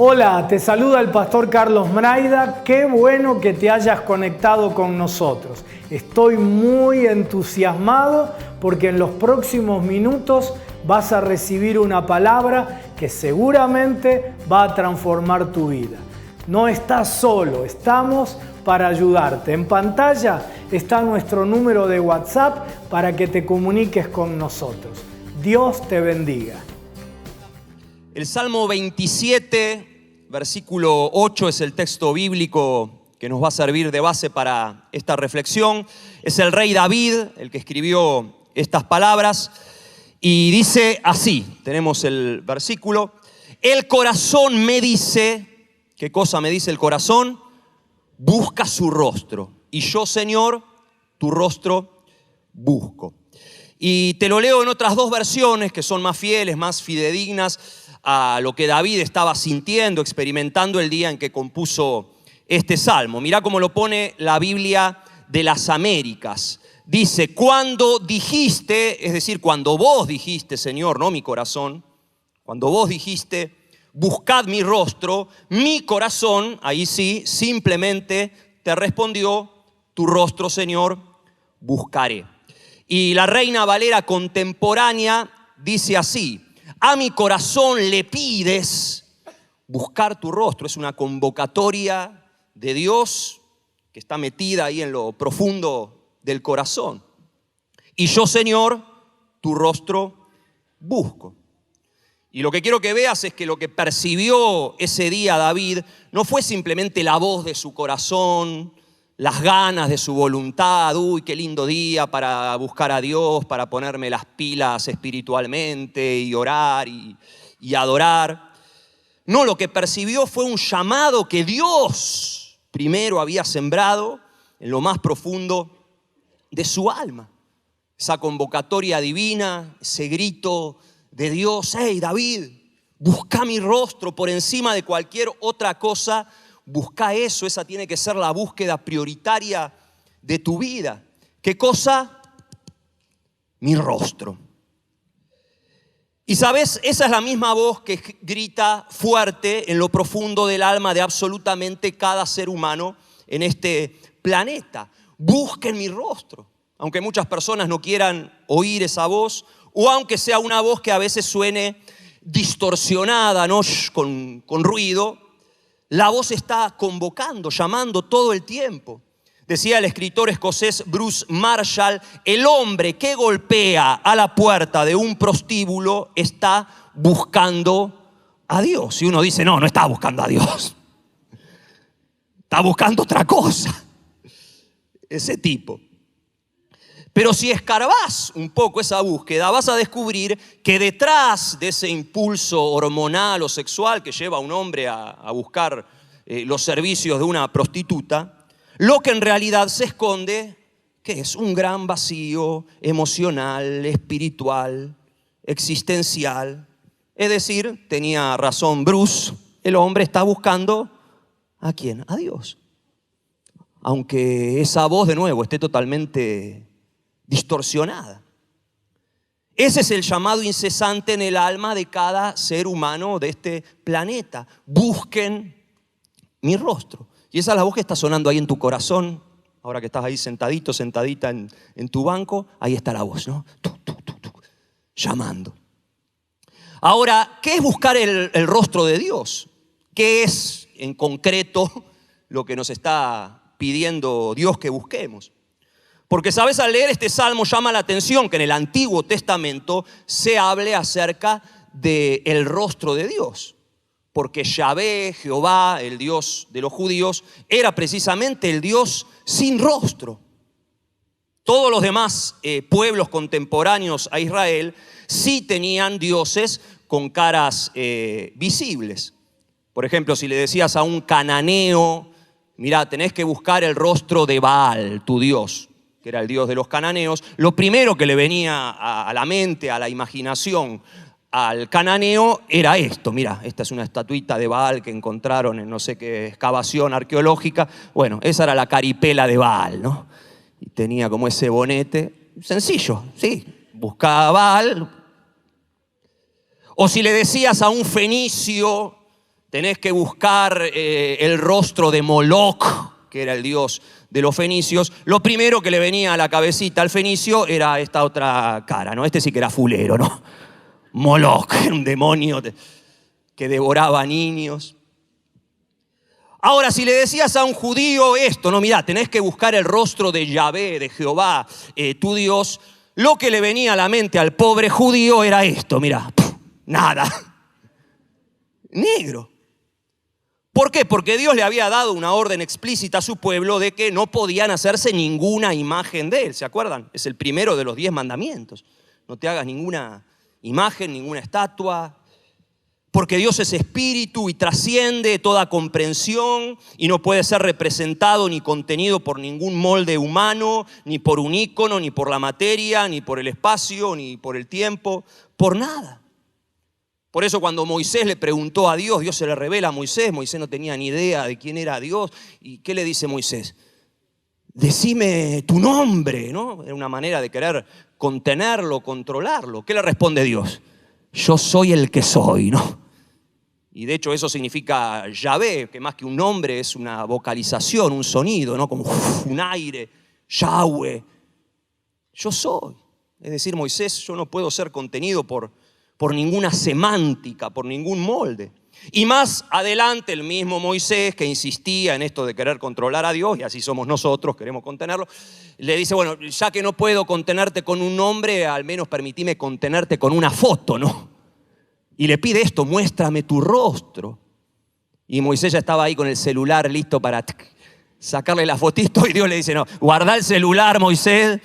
Hola, te saluda el pastor Carlos Mraida. Qué bueno que te hayas conectado con nosotros. Estoy muy entusiasmado porque en los próximos minutos vas a recibir una palabra que seguramente va a transformar tu vida. No estás solo, estamos para ayudarte. En pantalla está nuestro número de WhatsApp para que te comuniques con nosotros. Dios te bendiga. El Salmo 27, versículo 8 es el texto bíblico que nos va a servir de base para esta reflexión. Es el rey David el que escribió estas palabras y dice así, tenemos el versículo: el corazón me dice, ¿qué cosa me dice el corazón? Busca su rostro, y yo, Señor, tu rostro busco. Y te lo leo en otras dos versiones que son más fieles, más fidedignas a lo que David estaba sintiendo, experimentando el día en que compuso este salmo. Mirá cómo lo pone la Biblia de las Américas. Dice: cuando dijiste, es decir, cuando vos dijiste, Señor, no mi corazón, cuando vos dijiste, buscad mi rostro, mi corazón, ahí sí, simplemente te respondió, tu rostro, Señor, buscaré. Y la Reina Valera contemporánea dice así: a mi corazón le pides buscar tu rostro. Es una convocatoria de Dios que está metida ahí en lo profundo del corazón. Y yo, Señor, tu rostro busco. Y lo que quiero que veas es que lo que percibió ese día David no fue simplemente la voz de su corazón, las ganas de su voluntad, uy, qué lindo día para buscar a Dios, para ponerme las pilas espiritualmente y orar y adorar. No, lo que percibió fue un llamado que Dios primero había sembrado en lo más profundo de su alma. Esa convocatoria divina, ese grito de Dios: hey David, busca mi rostro por encima de cualquier otra cosa. Busca eso, esa tiene que ser la búsqueda prioritaria de tu vida. ¿Qué cosa? Mi rostro. Y sabes, esa es la misma voz que grita fuerte en lo profundo del alma de absolutamente cada ser humano en este planeta. Busquen mi rostro. Aunque muchas personas no quieran oír esa voz, o aunque sea una voz que a veces suene distorsionada, ¿no? con ruido, la voz está convocando, llamando todo el tiempo. Decía el escritor escocés Bruce Marshall: el hombre que golpea a la puerta de un prostíbulo está buscando a Dios. Y uno dice: no está buscando a Dios. Está buscando otra cosa. Ese tipo. Pero si escarbás un poco esa búsqueda, vas a descubrir que detrás de ese impulso hormonal o sexual que lleva a un hombre a buscar los servicios de una prostituta, lo que en realidad se esconde, que es un gran vacío emocional, espiritual, existencial. Es decir, tenía razón Bruce, el hombre está buscando ¿a quién? A Dios. Aunque esa voz de nuevo esté totalmente distorsionada. Ese es el llamado incesante en el alma de cada ser humano de este planeta. Busquen mi rostro. Y esa es la voz que está sonando ahí en tu corazón. Ahora que estás ahí sentadito, sentadita en tu banco, ahí está la voz, ¿no? Llamando. Ahora, ¿qué es buscar el rostro de Dios? ¿Qué es en concreto lo que nos está pidiendo Dios que busquemos? Porque, ¿sabes? Al leer este salmo llama la atención que en el Antiguo Testamento se hable acerca del rostro de Dios. Porque Yahvé, Jehová, el Dios de los judíos, era precisamente el Dios sin rostro. Todos los demás pueblos contemporáneos a Israel sí tenían dioses con caras visibles. Por ejemplo, si le decías a un cananeo: mirá, tenés que buscar el rostro de Baal, tu Dios, que era el Dios de los cananeos, lo primero que le venía a la mente, a la imaginación al cananeo era esto. Mira, esta es una estatuita de Baal que encontraron en no sé qué excavación arqueológica. Bueno, esa era la caripela de Baal, ¿no? Y tenía como ese bonete, sencillo, sí, buscaba a Baal. O si le decías a un fenicio tenés que buscar el rostro de Moloch, que era el dios de los fenicios. Lo primero que le venía a la cabecita al fenicio era esta otra cara, ¿no? Este sí que era fulero, ¿no? Moloch, un demonio que devoraba niños. Ahora, si le decías a un judío esto, no, mirá, tenés que buscar el rostro de Yahvé, de Jehová, tu Dios, lo que le venía a la mente al pobre judío era esto, mirá, nada, negro. ¿Por qué? Porque Dios le había dado una orden explícita a su pueblo de que no podían hacerse ninguna imagen de él, ¿se acuerdan? Es el primero de los 10 mandamientos. No te hagas ninguna imagen, ninguna estatua. Porque Dios es espíritu y trasciende toda comprensión y no puede ser representado ni contenido por ningún molde humano, ni por un ícono, ni por la materia, ni por el espacio, ni por el tiempo, por nada. Por eso cuando Moisés le preguntó a Dios, Dios se le revela a Moisés, Moisés no tenía ni idea de quién era Dios. ¿Y qué le dice Moisés? Decime tu nombre, ¿no? Era una manera de querer contenerlo, controlarlo. ¿Qué le responde Dios? Yo soy el que soy, ¿no? Y de hecho eso significa Yahvé, que más que un nombre es una vocalización, un sonido, ¿no? Como un aire, Yahweh. Yo soy. Es decir, Moisés, yo no puedo ser contenido por ninguna semántica, por ningún molde. Y más adelante el mismo Moisés, que insistía en esto de querer controlar a Dios, y así somos nosotros, queremos contenerlo, le dice, bueno, ya que no puedo contenerte con un nombre, al menos permitime contenerte con una foto, ¿no? Y le pide esto, muéstrame tu rostro. Y Moisés ya estaba ahí con el celular listo para sacarle la fotito, y Dios le dice, no, guarda el celular, Moisés,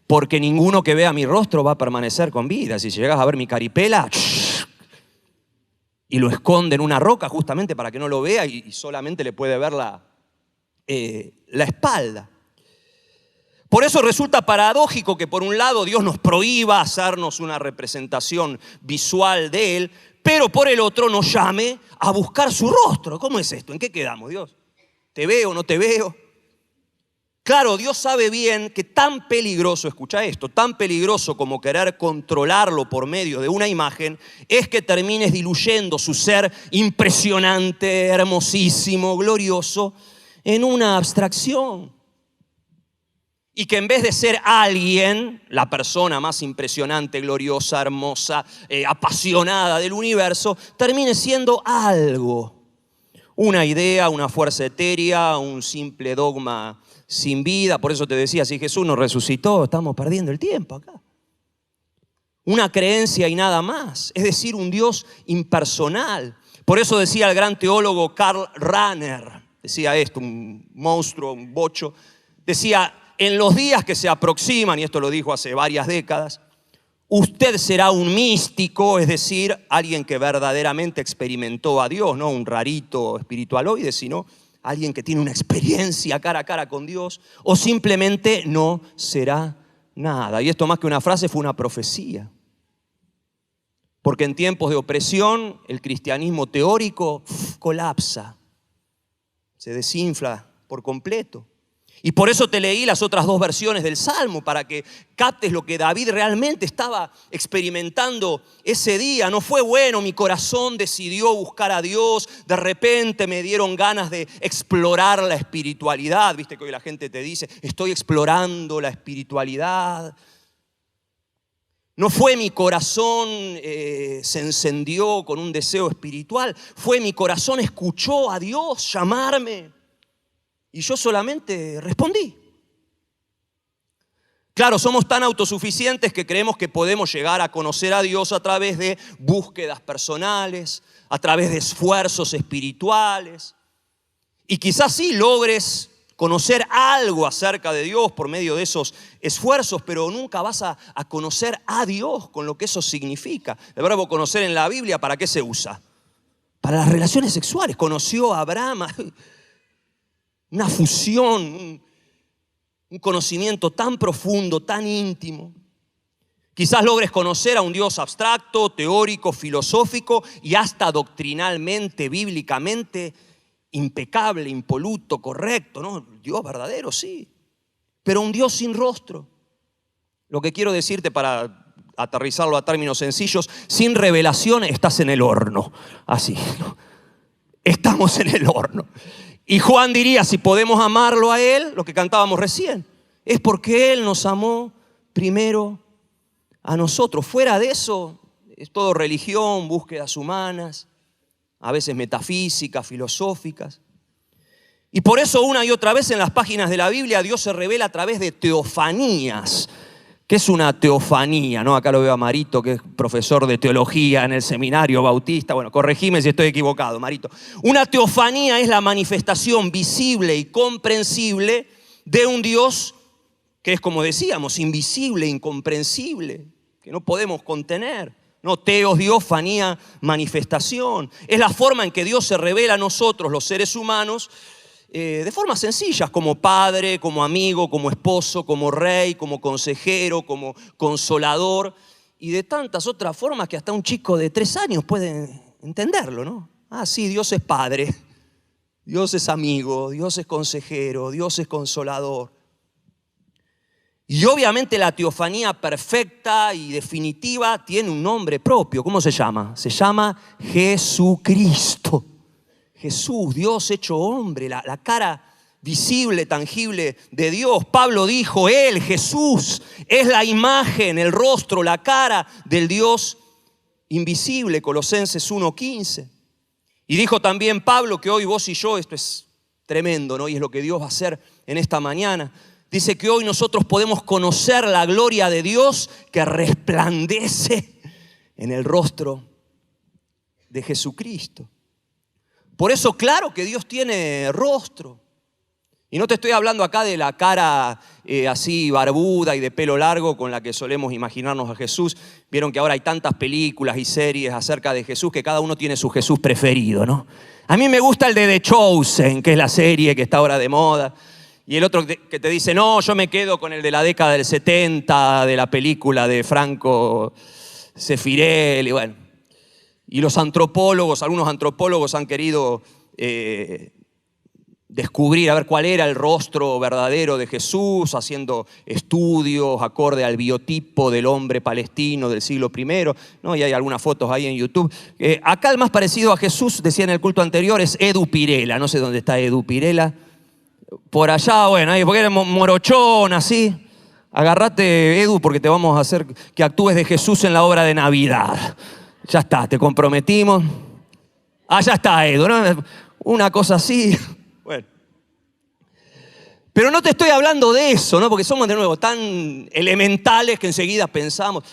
porque ninguno que vea mi rostro va a permanecer con vida. Si llegas a ver mi caripela, y lo esconde en una roca justamente para que no lo vea y solamente le puede ver la espalda. Por eso resulta paradójico que por un lado Dios nos prohíba hacernos una representación visual de Él, pero por el otro nos llame a buscar su rostro. ¿Cómo es esto? ¿En qué quedamos, Dios? ¿Te veo o no te veo? Claro, Dios sabe bien que tan peligroso, escucha esto, tan peligroso como querer controlarlo por medio de una imagen, es que termines diluyendo su ser impresionante, hermosísimo, glorioso, en una abstracción. Y que en vez de ser alguien, la persona más impresionante, gloriosa, hermosa, apasionada del universo, termine siendo algo. Una idea, una fuerza etérea, un simple dogma sin vida. Por eso te decía, si Jesús nos resucitó, estamos perdiendo el tiempo acá. Una creencia y nada más. Es decir, un Dios impersonal. Por eso decía el gran teólogo Karl Rahner, decía esto, un monstruo, un bocho, decía, en los días que se aproximan, y esto lo dijo hace varias décadas, usted será un místico, es decir, alguien que verdaderamente experimentó a Dios, no un rarito espiritualoide, sino alguien que tiene una experiencia cara a cara con Dios, o simplemente no será nada. Y esto más que una frase fue una profecía. Porque en tiempos de opresión el cristianismo teórico colapsa, se desinfla por completo. Y por eso te leí las otras 2 versiones del Salmo, para que captes lo que David realmente estaba experimentando ese día. No fue bueno, mi corazón decidió buscar a Dios, de repente me dieron ganas de explorar la espiritualidad. Viste que hoy la gente te dice, estoy explorando la espiritualidad. No fue mi corazón, se encendió con un deseo espiritual, fue mi corazón, escuchó a Dios llamarme. Y yo solamente respondí. Claro, somos tan autosuficientes que creemos que podemos llegar a conocer a Dios a través de búsquedas personales, a través de esfuerzos espirituales. Y quizás sí logres conocer algo acerca de Dios por medio de esos esfuerzos, pero nunca vas a conocer a Dios con lo que eso significa. El verbo conocer en la Biblia, ¿para qué se usa? Para las relaciones sexuales. Conoció a Abraham. Una fusión, un conocimiento tan profundo, tan íntimo. Quizás logres conocer a un Dios abstracto, teórico, filosófico y hasta doctrinalmente, bíblicamente impecable, impoluto, correcto, ¿no? Dios verdadero, sí, pero un Dios sin rostro. Lo que quiero decirte para aterrizarlo a términos sencillos, sin revelación estás en el horno, así, ¿no? estamos en el horno. Y Juan diría, si podemos amarlo a Él, lo que cantábamos recién, es porque Él nos amó primero a nosotros. Fuera de eso, es todo religión, búsquedas humanas, a veces metafísicas, filosóficas. Y por eso una y otra vez en las páginas de la Biblia Dios se revela a través de teofanías. ¿Qué es una teofanía? ¿No? Acá lo veo a Marito, que es profesor de teología en el seminario bautista. Bueno, corregime si estoy equivocado, Marito. Una teofanía es la manifestación visible y comprensible de un Dios que es, como decíamos, invisible, incomprensible, que no podemos contener. No, teos, Dios, fanía, manifestación. Es la forma en que Dios se revela a nosotros, los seres humanos, de formas sencillas, como padre, como amigo, como esposo, como rey, como consejero, como consolador, y de tantas otras formas que hasta un chico de 3 años puede entenderlo, ¿no? Ah, sí, Dios es padre, Dios es amigo, Dios es consejero, Dios es consolador. Y obviamente la teofanía perfecta y definitiva tiene un nombre propio. ¿Cómo se llama? Se llama Jesucristo. Jesús, Dios hecho hombre, la cara visible, tangible de Dios. Pablo dijo, Él, Jesús, es la imagen, el rostro, la cara del Dios invisible, Colosenses 1:15. Y dijo también Pablo que hoy vos y yo, esto es tremendo, ¿no? Y es lo que Dios va a hacer en esta mañana. Dice que hoy nosotros podemos conocer la gloria de Dios que resplandece en el rostro de Jesucristo. Por eso, claro que Dios tiene rostro. Y no te estoy hablando acá de la cara así barbuda y de pelo largo con la que solemos imaginarnos a Jesús. Vieron que ahora hay tantas películas y series acerca de Jesús que cada uno tiene su Jesús preferido, ¿no? A mí me gusta el de The Chosen, que es la serie que está ahora de moda. Y el otro que te dice, no, yo me quedo con el de la década del 70, de la película de Franco Sefirelli, bueno. Y los antropólogos, algunos antropólogos han querido descubrir, a ver cuál era el rostro verdadero de Jesús, haciendo estudios acorde al biotipo del hombre palestino del siglo I, ¿no? Y hay algunas fotos ahí en YouTube. Acá el más parecido a Jesús, decía en el culto anterior, es Edu Pirela. No sé dónde está Edu Pirela. Por allá, bueno, ahí, porque eres morochón, así. Agarrate, Edu, porque te vamos a hacer que actúes de Jesús en la obra de Navidad. Ya está, te comprometimos. Ah, ya está, Edu, ¿no? Una cosa así. Bueno. Pero no te estoy hablando de eso, ¿no? Porque somos de nuevo tan elementales que enseguida pensamos.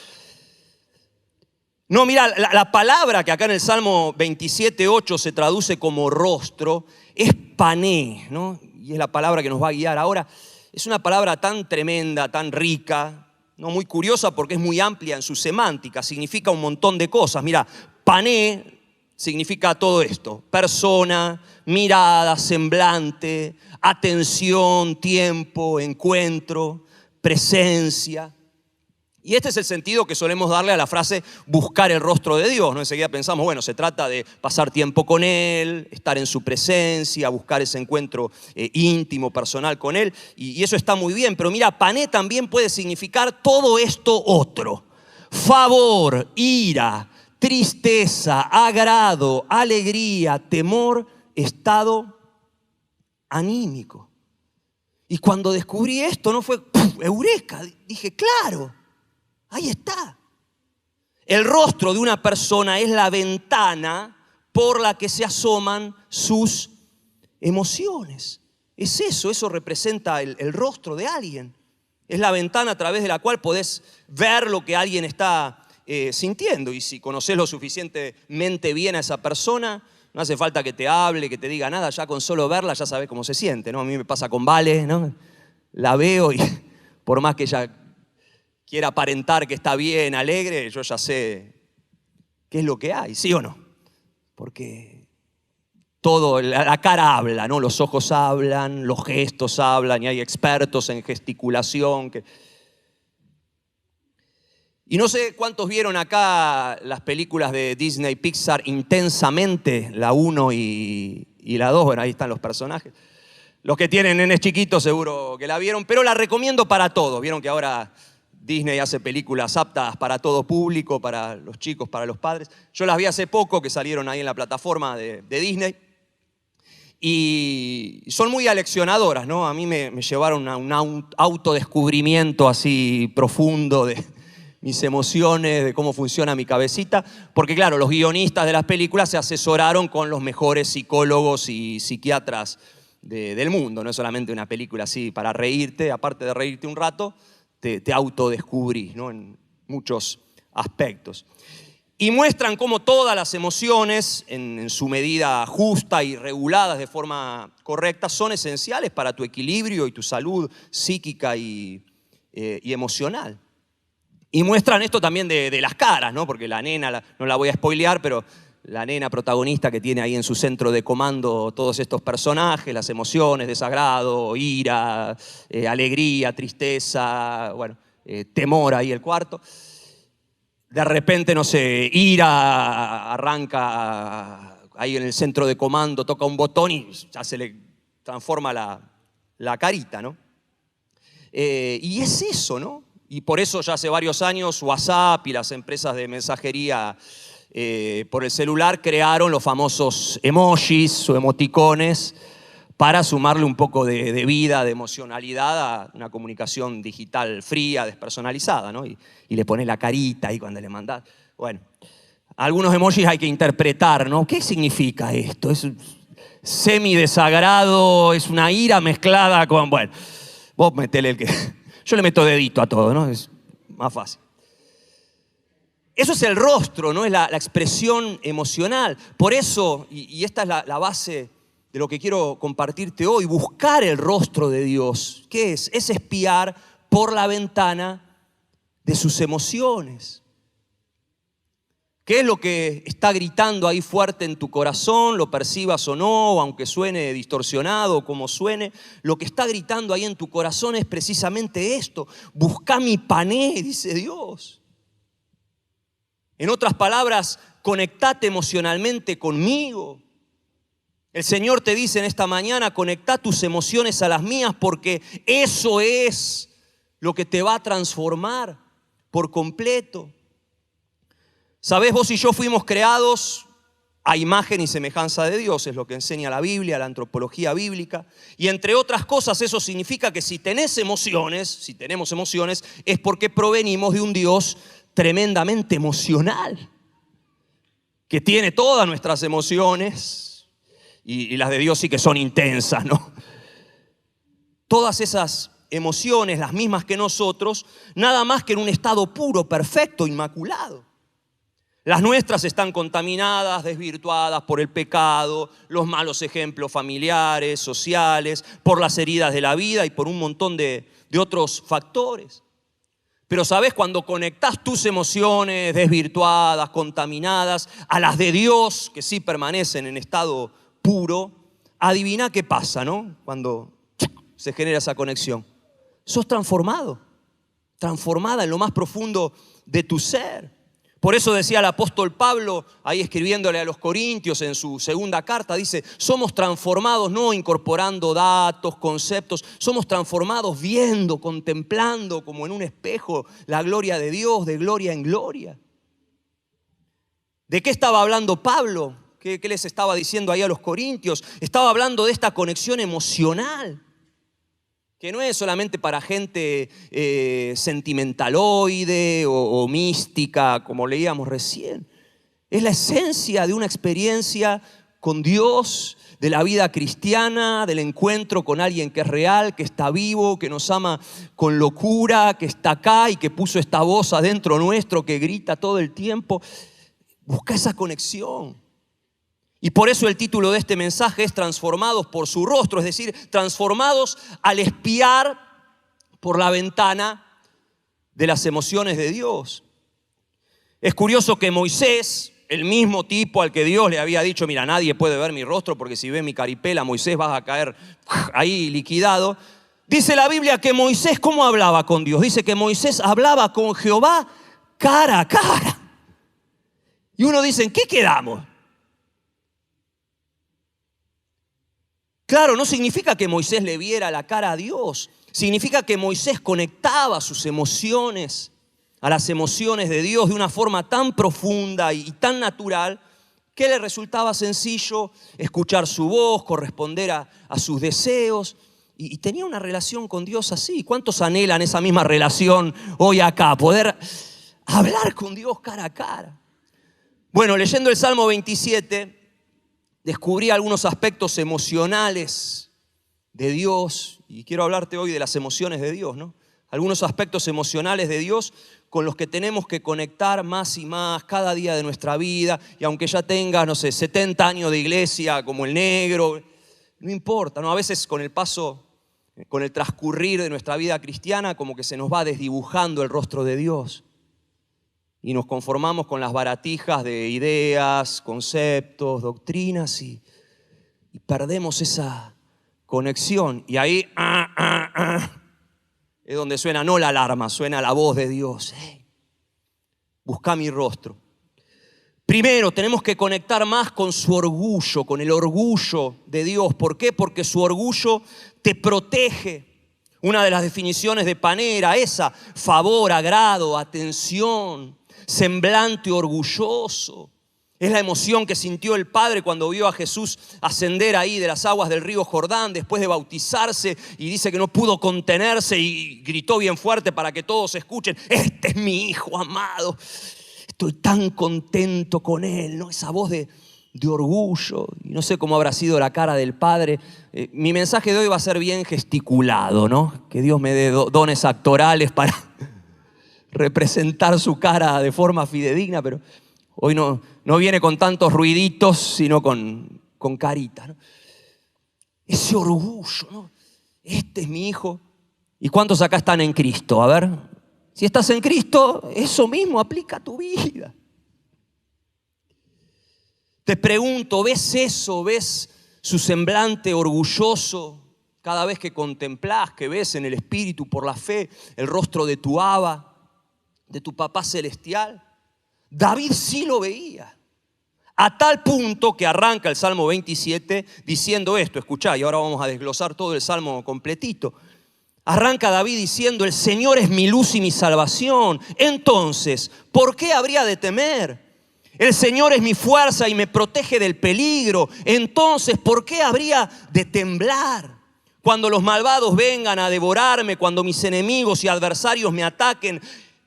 No, mira, la palabra que acá en el Salmo 27:8 se traduce como rostro es pané, ¿no? Y es la palabra que nos va a guiar ahora. Es una palabra tan tremenda, tan rica, ¿no? Muy curiosa porque es muy amplia en su semántica, significa un montón de cosas. Mira, pané significa todo esto: persona, mirada, semblante, atención, tiempo, encuentro, presencia. Y este es el sentido que solemos darle a la frase buscar el rostro de Dios, ¿no? Enseguida pensamos, bueno, se trata de pasar tiempo con Él, estar en su presencia, buscar ese encuentro íntimo, personal con Él. Y eso está muy bien, pero mira, pané también puede significar todo esto otro: favor, ira, tristeza, agrado, alegría, temor, estado anímico. Y cuando descubrí esto, no fue eureka, dije, claro, ahí está. El rostro de una persona es la ventana por la que se asoman sus emociones. Es eso representa el rostro de alguien. Es la ventana a través de la cual podés ver lo que alguien está sintiendo. Y si conocés lo suficientemente bien a esa persona, no hace falta que te hable, que te diga nada, ya con solo verla ya sabés cómo se siente, ¿no? A mí me pasa con Vale, ¿no? La veo y por más que ella quiera aparentar que está bien, alegre, yo ya sé qué es lo que hay, ¿sí o no? Porque todo, la cara habla, ¿no? Los ojos hablan, los gestos hablan, y hay expertos en gesticulación. Y no sé cuántos vieron acá las películas de Disney Pixar Intensamente, la 1 y la 2, bueno, ahí están los personajes. Los que tienen nenes chiquitos seguro que la vieron, pero la recomiendo para todos. Vieron que ahora Disney hace películas aptas para todo público, para los chicos, para los padres. Yo las vi hace poco, que salieron ahí en la plataforma de Disney. y son muy aleccionadoras, ¿no? A mí me llevaron a un autodescubrimiento así profundo de mis emociones, de cómo funciona mi cabecita, porque claro, los guionistas de las películas se asesoraron con los mejores psicólogos y psiquiatras del mundo. No es solamente una película así para reírte, aparte de reírte un rato, te autodescubrís, ¿no? En muchos aspectos. Y muestran cómo todas las emociones, en su medida justa y reguladas de forma correcta, son esenciales para tu equilibrio y tu salud psíquica y emocional. Y muestran esto también de las caras, ¿no? Porque la nena, no la voy a spoilear, pero la nena protagonista que tiene ahí en su centro de comando todos estos personajes, las emociones, desagrado, ira, alegría, tristeza, bueno, temor ahí el cuarto. De repente, no sé, ira arranca ahí en el centro de comando, toca un botón y ya se le transforma la carita, ¿no? Y es eso, ¿no? Y por eso ya hace varios años WhatsApp y las empresas de mensajería por el celular crearon los famosos emojis o emoticones para sumarle un poco de vida, de emocionalidad a una comunicación digital fría, despersonalizada, ¿no? Y le pones la carita ahí cuando le mandás. Bueno, algunos emojis hay que interpretar, ¿no? ¿Qué significa esto? ¿Es semi-desagrado? ¿Es una ira mezclada con...? Bueno, vos metele el que... Yo le meto dedito a todo, ¿no? Es más fácil. Eso es el rostro, ¿no? Es la expresión emocional. Por eso, y esta es la base de lo que quiero compartirte hoy, buscar el rostro de Dios. ¿Qué es? Es espiar por la ventana de sus emociones. ¿Qué es lo que está gritando ahí fuerte en tu corazón? Lo percibas o no, aunque suene distorsionado, como suene. Lo que está gritando ahí en tu corazón es precisamente esto. Busca mi pané, dice Dios. En otras palabras, conectate emocionalmente conmigo. El Señor te dice en esta mañana, conecta tus emociones a las mías porque eso es lo que te va a transformar por completo. ¿Sabés? Vos y yo fuimos creados a imagen y semejanza de Dios, es lo que enseña la Biblia, la antropología bíblica. Y entre otras cosas, eso significa que si tenemos emociones, es porque provenimos de un Dios tremendamente emocional, que tiene todas nuestras emociones, y las de Dios sí que son intensas, ¿no? Todas esas emociones, las mismas que nosotros, nada más que en un estado puro, perfecto, inmaculado. Las nuestras están contaminadas, desvirtuadas por el pecado, los malos ejemplos familiares, sociales, por las heridas de la vida y por un montón de otros factores. Pero ¿sabes? Cuando conectás tus emociones desvirtuadas, contaminadas, a las de Dios, que sí permanecen en estado puro, adivina qué pasa, ¿no? Cuando se genera esa conexión. Sos transformado, transformada en lo más profundo de tu ser. Por eso decía el apóstol Pablo, ahí escribiéndole a los Corintios en su segunda carta, dice, somos transformados no incorporando datos, conceptos, somos transformados viendo, contemplando como en un espejo la gloria de Dios, de gloria en gloria. ¿De qué estaba hablando Pablo? ¿Qué les estaba diciendo ahí a los Corintios? Estaba hablando de esta conexión emocional, que no es solamente para gente sentimentaloide o mística, como leíamos recién. Es la esencia de una experiencia con Dios, de la vida cristiana, del encuentro con alguien que es real, que está vivo, que nos ama con locura, que está acá y que puso esta voz adentro nuestro que grita todo el tiempo. Busca esa conexión. Y por eso el título de este mensaje es Transformados por su rostro, es decir, transformados al espiar por la ventana de las emociones de Dios. Es curioso que Moisés, el mismo tipo al que Dios le había dicho, mira, nadie puede ver mi rostro porque si ves mi caripela, Moisés, vas a caer ahí liquidado. Dice la Biblia que Moisés, ¿cómo hablaba con Dios? Dice que Moisés hablaba con Jehová cara a cara. Y uno dice, ¿en qué quedamos? Claro, no significa que Moisés le viera la cara a Dios. Significa que Moisés conectaba sus emociones a las emociones de Dios de una forma tan profunda y tan natural que le resultaba sencillo escuchar su voz, corresponder a sus deseos. Y tenía una relación con Dios así. ¿Cuántos anhelan esa misma relación hoy acá? Poder hablar con Dios cara a cara. Bueno, leyendo el Salmo 27, descubrí algunos aspectos emocionales de Dios. Y quiero hablarte hoy de las emociones de Dios, ¿no? Algunos aspectos emocionales de Dios con los que tenemos que conectar más y más cada día de nuestra vida. Y aunque ya tengas, no sé, 70 años de iglesia como el negro, no importa, ¿no? A veces con el transcurrir de nuestra vida cristiana, como que se nos va desdibujando el rostro de Dios. Y nos conformamos con las baratijas de ideas, conceptos, doctrinas y perdemos esa conexión. Y ahí es donde suena no la alarma, suena la voz de Dios. Busca mi rostro. Primero, tenemos que conectar más con su orgullo, con el orgullo de Dios. ¿Por qué? Porque su orgullo te protege. Una de las definiciones de Panera, esa: favor, agrado, atención, semblante orgulloso. Es la emoción que sintió el Padre cuando vio a Jesús ascender ahí de las aguas del río Jordán después de bautizarse, y dice que no pudo contenerse y gritó bien fuerte para que todos escuchen: este es mi Hijo amado, estoy tan contento con Él, ¿no? Esa voz de orgullo. Y no sé cómo habrá sido la cara del Padre. Mi mensaje de hoy va a ser bien gesticulado, ¿no? Que Dios me dé dones actorales para representar su cara de forma fidedigna, pero hoy no viene con tantos ruiditos, sino con carita, ¿no? Ese orgullo, ¿no? Este es mi Hijo. ¿Y cuántos acá están en Cristo? A ver, si estás en Cristo, eso mismo aplica a tu vida. Te pregunto, ¿ves eso? ¿Ves su semblante orgulloso cada vez que contemplás, que ves en el Espíritu por la fe el rostro de tu Abba, de tu Papá Celestial? David sí lo veía, a tal punto que arranca el Salmo 27 diciendo esto. Escuchá, y ahora vamos a desglosar todo el Salmo completito. Arranca David diciendo: el Señor es mi luz y mi salvación. Entonces, ¿por qué habría de temer? El Señor es mi fuerza y me protege del peligro. Entonces, ¿por qué habría de temblar? Cuando los malvados vengan a devorarme, cuando mis enemigos y adversarios me ataquen,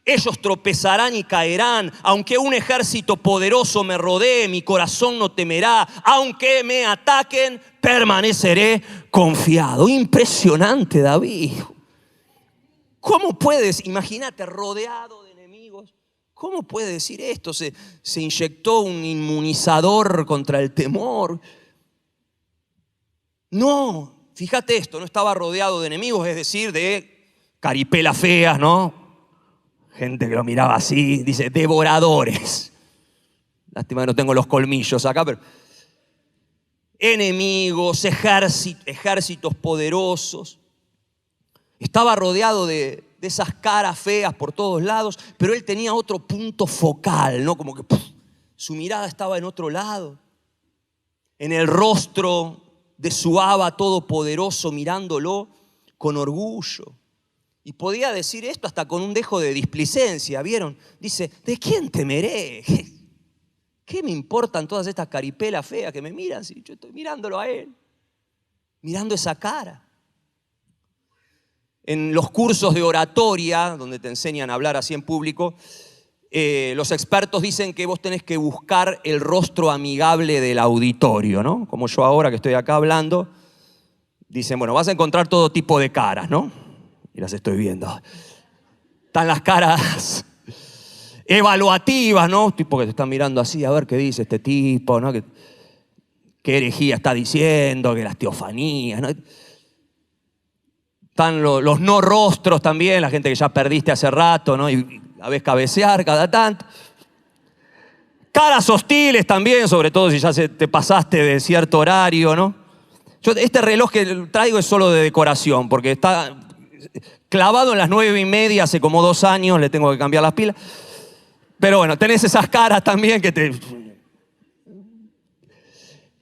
ellos tropezarán y caerán. Aunque un ejército poderoso me rodee, mi corazón no temerá. Aunque me ataquen, permaneceré confiado. Impresionante, David. ¿Cómo puedes, imagínate, rodeado de enemigos? ¿Cómo puede decir esto? Se inyectó un inmunizador contra el temor. No, fíjate esto, no estaba rodeado de enemigos, es decir, de caripelas feas, ¿no? Gente que lo miraba así, dice devoradores. Lástima que no tengo los colmillos acá, pero enemigos, ejércitos poderosos. Estaba rodeado de esas caras feas por todos lados, pero él tenía otro punto focal, ¿no? Como que su mirada estaba en otro lado, en el rostro de su Abba todopoderoso, mirándolo con orgullo. Y podía decir esto hasta con un dejo de displicencia, ¿vieron? Dice: ¿de quién temeré? ¿Qué me importan todas estas caripelas feas que me miran si yo estoy mirándolo a Él? Mirando esa cara. En los cursos de oratoria, donde te enseñan a hablar así en público, los expertos dicen que vos tenés que buscar el rostro amigable del auditorio, ¿no? Como yo ahora que estoy acá hablando, dicen, bueno, vas a encontrar todo tipo de caras, ¿no? Y las estoy viendo. Están las caras evaluativas, ¿no? Tipo que te están mirando así, a ver qué dice este tipo, ¿no? ¿Qué herejía está diciendo? Que las teofanías, ¿no? Están los no rostros también, la gente que ya perdiste hace rato, ¿no? Y la ves cabecear cada tanto. Caras hostiles también, sobre todo si ya te pasaste de cierto horario, ¿no? Este reloj que traigo es solo de decoración, porque está clavado en las 9:30 hace como 2 años, le tengo que cambiar las pilas. Pero bueno, tenés esas caras también que te...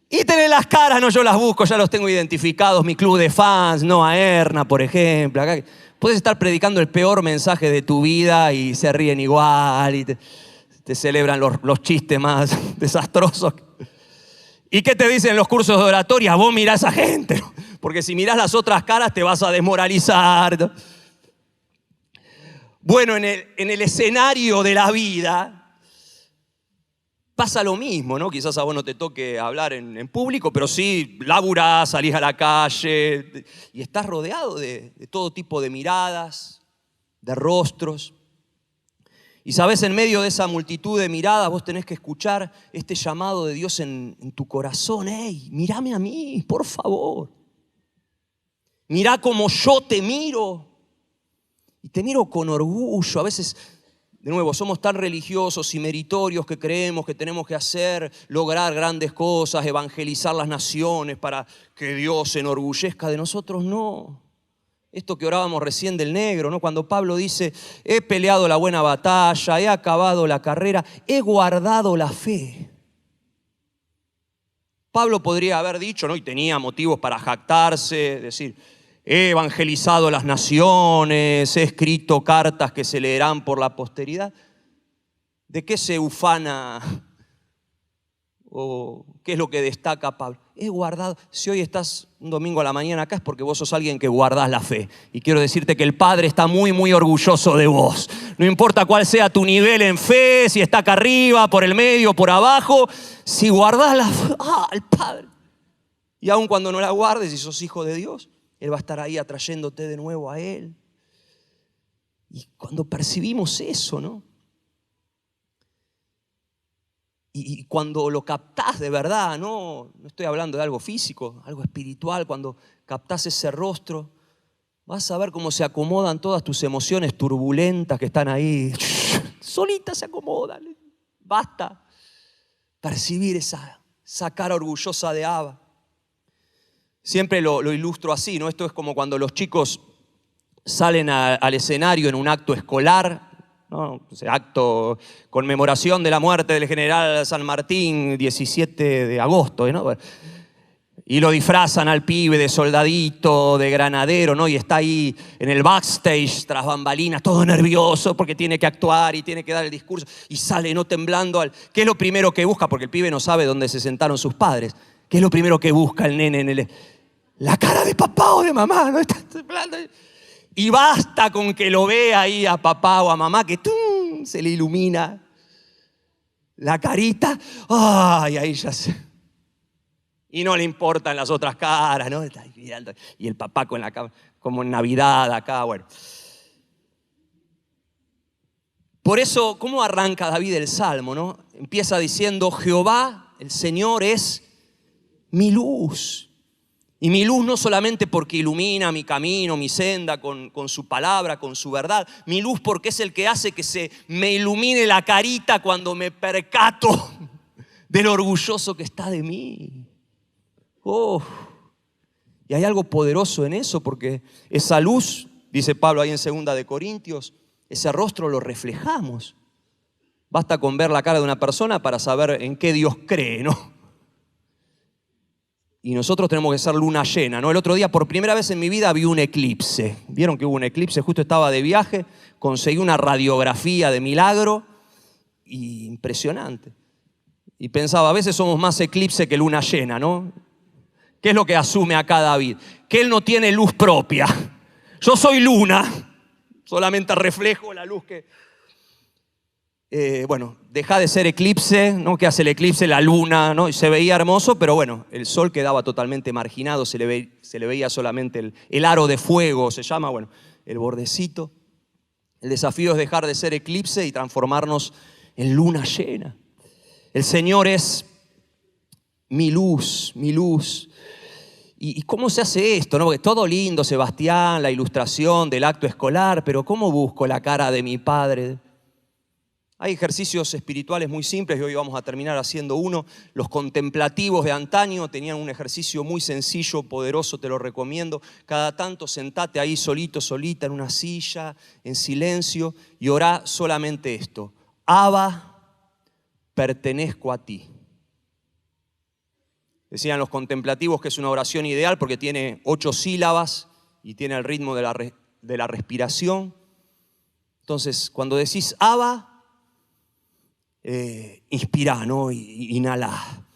Y tenés las caras, no, yo las busco, ya los tengo identificados, mi club de fans, Noah Erna, por ejemplo. Acá puedes estar predicando el peor mensaje de tu vida y se ríen igual y te celebran los chistes más desastrosos. ¿Y qué te dicen los cursos de oratoria? Vos mirá a esa gente, ¿no? Porque si mirás las otras caras te vas a desmoralizar, ¿no? Bueno, en el escenario de la vida pasa lo mismo, ¿no? Quizás a vos no te toque hablar en público, pero sí laburás, salís a la calle y estás rodeado de todo tipo de miradas, de rostros. Y sabés, en medio de esa multitud de miradas vos tenés que escuchar este llamado de Dios en tu corazón. ¡Ey, mírame a mí, por favor! Mirá cómo yo te miro. Y te miro con orgullo. A veces, de nuevo, somos tan religiosos y meritorios que creemos que tenemos que hacer, lograr grandes cosas, evangelizar las naciones para que Dios se enorgullezca de nosotros. No. Esto que orábamos recién del negro, ¿no? Cuando Pablo dice, he peleado la buena batalla, he acabado la carrera, he guardado la fe. Pablo podría haber dicho, ¿no? Y tenía motivos para jactarse, decir, he evangelizado las naciones, he escrito cartas que se leerán por la posteridad. ¿De qué se ufana o qué es lo que destaca Pablo? He guardado. Si hoy estás un domingo a la mañana acá es porque vos sos alguien que guardás la fe. Y quiero decirte que el Padre está muy, muy orgulloso de vos. No importa cuál sea tu nivel en fe, si está acá arriba, por el medio, por abajo, si guardás la fe, el Padre. Y aun cuando no la guardes y sos hijo de Dios, Él va a estar ahí atrayéndote de nuevo a Él. Y cuando percibimos eso, ¿no? Y cuando lo captás de verdad, no estoy hablando de algo físico, algo espiritual, cuando captás ese rostro, vas a ver cómo se acomodan todas tus emociones turbulentas que están ahí. Solitas se acomodan. Basta percibir esa cara orgullosa de Abba. Siempre lo ilustro así, ¿no? Esto es como cuando los chicos salen al escenario en un acto escolar, ¿no? Acto, conmemoración de la muerte del general San Martín, 17 de agosto, ¿no? Y lo disfrazan al pibe de soldadito, de granadero, ¿no? Y está ahí en el backstage, tras bambalinas, todo nervioso porque tiene que actuar y tiene que dar el discurso. Y sale, ¿no? Temblando. ¿Qué es lo primero que busca? Porque el pibe no sabe dónde se sentaron sus padres. ¿Qué es lo primero que busca el nene la cara de papá o de mamá? ¿No? Está temblando. Y basta con que lo vea ahí a papá o a mamá que ¡tum!, se le ilumina la carita. ¡Ay! Ahí ya se... Y no le importan las otras caras, ¿no? Y el papá con la cara, como en Navidad acá, bueno. Por eso, ¿cómo arranca David el Salmo, no? Empieza diciendo, Jehová, el Señor, es mi luz. Y mi luz no solamente porque ilumina mi camino, mi senda con su palabra, con su verdad. Mi luz porque es el que hace que se me ilumine la carita cuando me percato de lo orgulloso que está de mí. Oh. Y hay algo poderoso en eso porque esa luz, dice Pablo ahí en 2 de Corintios, ese rostro lo reflejamos. Basta con ver la cara de una persona para saber en qué Dios cree, ¿no? Y nosotros tenemos que ser luna llena, ¿no? El otro día, por primera vez en mi vida, vi un eclipse. ¿Vieron que hubo un eclipse? Justo estaba de viaje, conseguí una radiografía de milagro y impresionante. Y pensaba, a veces somos más eclipse que luna llena, ¿no? ¿Qué es lo que asume acá David? Que él no tiene luz propia. Yo soy luna, solamente reflejo la luz que... deja de ser eclipse, ¿no? ¿Qué hace el eclipse? La luna, ¿no? Y se veía hermoso, pero bueno, el sol quedaba totalmente marginado, se le veía solamente el aro de fuego, se llama, bueno, el bordecito. El desafío es dejar de ser eclipse y transformarnos en luna llena. El Señor es mi luz, mi luz. ¿Y cómo se hace esto, no? Porque todo lindo, Sebastián, la ilustración del acto escolar, pero ¿cómo busco la cara de mi Padre? Hay ejercicios espirituales muy simples y hoy vamos a terminar haciendo uno. Los contemplativos de antaño tenían un ejercicio muy sencillo, poderoso, te lo recomiendo. Cada tanto sentate ahí solito, solita, en una silla, en silencio y orá solamente esto. Abba, pertenezco a ti. Decían los contemplativos que es una oración ideal porque tiene 8 sílabas y tiene el ritmo de la respiración. Entonces, cuando decís Abba, inspirá, ¿no? Inhalá.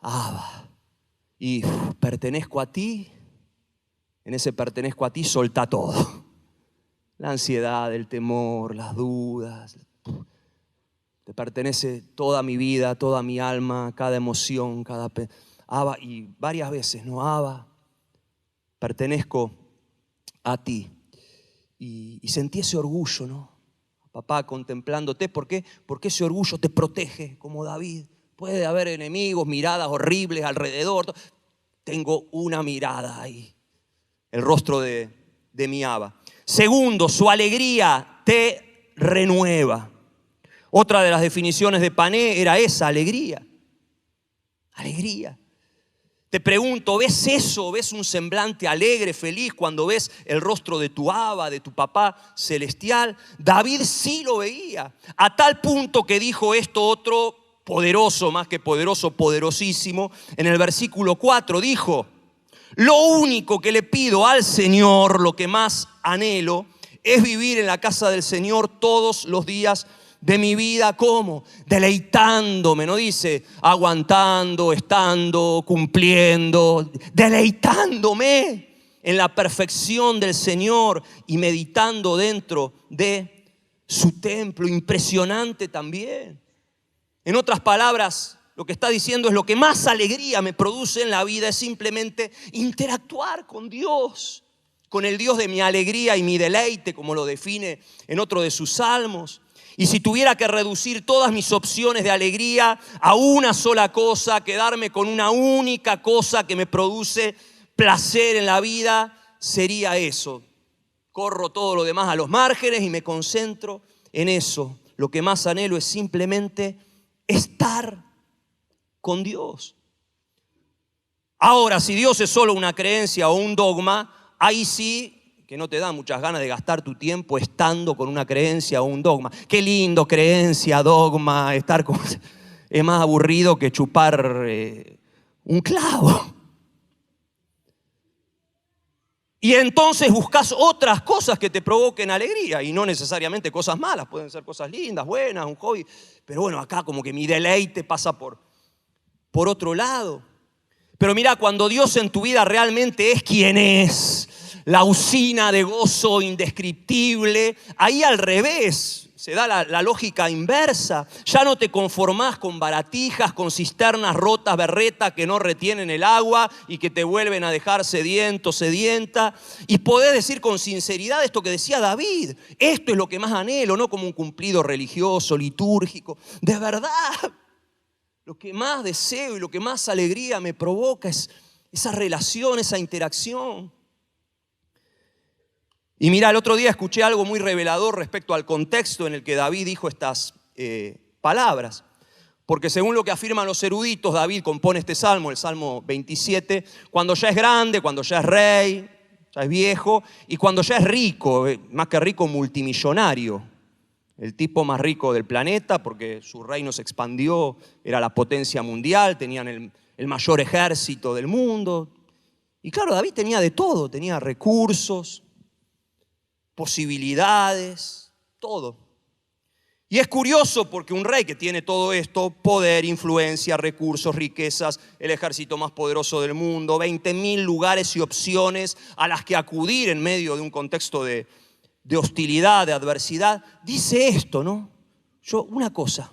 Abba. Y pertenezco a ti. En ese pertenezco a ti, solta todo. La ansiedad, el temor, las dudas. Te pertenece toda mi vida, toda mi alma, cada emoción, Abba, y varias veces, ¿no? Abba, pertenezco a ti. Y sentí ese orgullo, ¿no? Papá, contemplándote. ¿Por qué? Porque ese orgullo te protege, como David. Puede haber enemigos, miradas horribles alrededor. Tengo una mirada ahí. El rostro de mi Abba. Segundo, su alegría te renueva. Otra de las definiciones de Pané era esa, alegría. Alegría. Te pregunto, ¿ves eso? ¿Ves un semblante alegre, feliz cuando ves el rostro de tu Abba, de tu papá celestial? David sí lo veía, a tal punto que dijo esto otro poderoso, más que poderoso, poderosísimo. En el versículo 4 dijo: lo único que le pido al Señor, lo que más anhelo, es vivir en la casa del Señor todos los días de mi vida. ¿Cómo? Deleitándome, no dice aguantando, estando, cumpliendo, deleitándome en la perfección del Señor y meditando dentro de su templo. Impresionante también. En otras palabras, lo que está diciendo es: lo que más alegría me produce en la vida es simplemente interactuar con Dios, con el Dios de mi alegría y mi deleite, como lo define en otro de sus salmos. Y si tuviera que reducir todas mis opciones de alegría a una sola cosa, quedarme con una única cosa que me produce placer en la vida, sería eso. Corro todo lo demás a los márgenes y me concentro en eso. Lo que más anhelo es simplemente estar con Dios. Ahora, si Dios es solo una creencia o un dogma, ahí sí que no te da muchas ganas de gastar tu tiempo estando con una creencia o un dogma. Qué lindo, creencia, dogma, estar con... Es más aburrido que chupar un clavo. Y entonces buscas otras cosas que te provoquen alegría, y no necesariamente cosas malas, pueden ser cosas lindas, buenas, un hobby. Pero bueno, acá como que mi deleite pasa por otro lado. Pero mira, cuando Dios en tu vida realmente es quien es, la usina de gozo indescriptible, ahí al revés, se da la lógica inversa. Ya no te conformás con baratijas, con cisternas rotas, berretas que no retienen el agua y que te vuelven a dejar sediento, sedienta. Y podés decir con sinceridad esto que decía David: esto es lo que más anhelo, no como un cumplido religioso, litúrgico. De verdad, lo que más deseo y lo que más alegría me provoca es esa relación, esa interacción. Y mira, el otro día escuché algo muy revelador respecto al contexto en el que David dijo estas palabras. Porque según lo que afirman los eruditos, David compone este salmo, el Salmo 27, cuando ya es grande, cuando ya es rey, ya es viejo y cuando ya es rico, más que rico, multimillonario. El tipo más rico del planeta, porque su reino se expandió, era la potencia mundial, tenían el mayor ejército del mundo. Y claro, David tenía de todo, tenía recursos, posibilidades, todo. Y es curioso porque un rey que tiene todo esto, poder, influencia, recursos, riquezas, el ejército más poderoso del mundo, 20.000 lugares y opciones a las que acudir en medio de un contexto de hostilidad, de adversidad, dice esto, ¿no? Una cosa,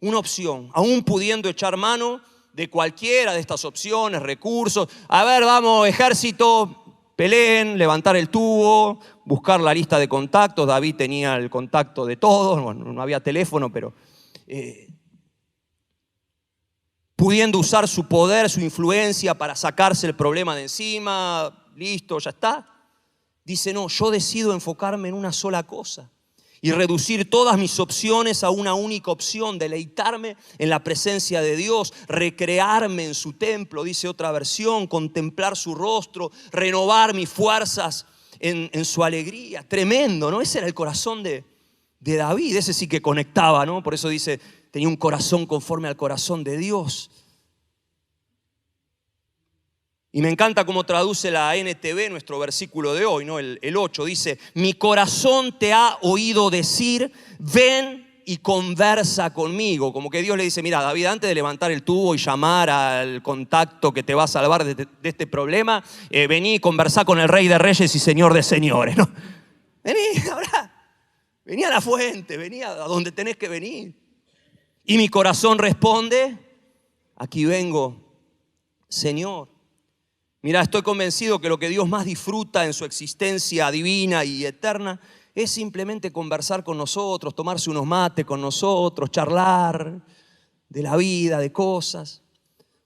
una opción, aún pudiendo echar mano de cualquiera de estas opciones, recursos. A ver, vamos, ejército, peleen, levantar el tubo, buscar la lista de contactos. David tenía el contacto de todos, bueno, no había teléfono, pero pudiendo usar su poder, su influencia para sacarse el problema de encima, listo, ya está. Dice, no, yo decido enfocarme en una sola cosa y reducir todas mis opciones a una única opción, deleitarme en la presencia de Dios, recrearme en su templo, dice otra versión, contemplar su rostro, renovar mis fuerzas en su alegría. Tremendo, ¿no? Ese era el corazón de David, ese sí que conectaba, ¿no? Por eso dice, tenía un corazón conforme al corazón de Dios. Y me encanta cómo traduce la NTV nuestro versículo de hoy, ¿no? El 8 dice, mi corazón te ha oído decir, ven y conversa conmigo. Como que Dios le dice, mira, David, antes de levantar el tubo y llamar al contacto que te va a salvar de este problema, vení y conversá con el Rey de Reyes y Señor de Señores, ¿no? Vení a la fuente, vení a donde tenés que venir. Y mi corazón responde, aquí vengo, Señor. Mira, estoy convencido que lo que Dios más disfruta en su existencia divina y eterna es simplemente conversar con nosotros, tomarse unos mates con nosotros, charlar de la vida, de cosas.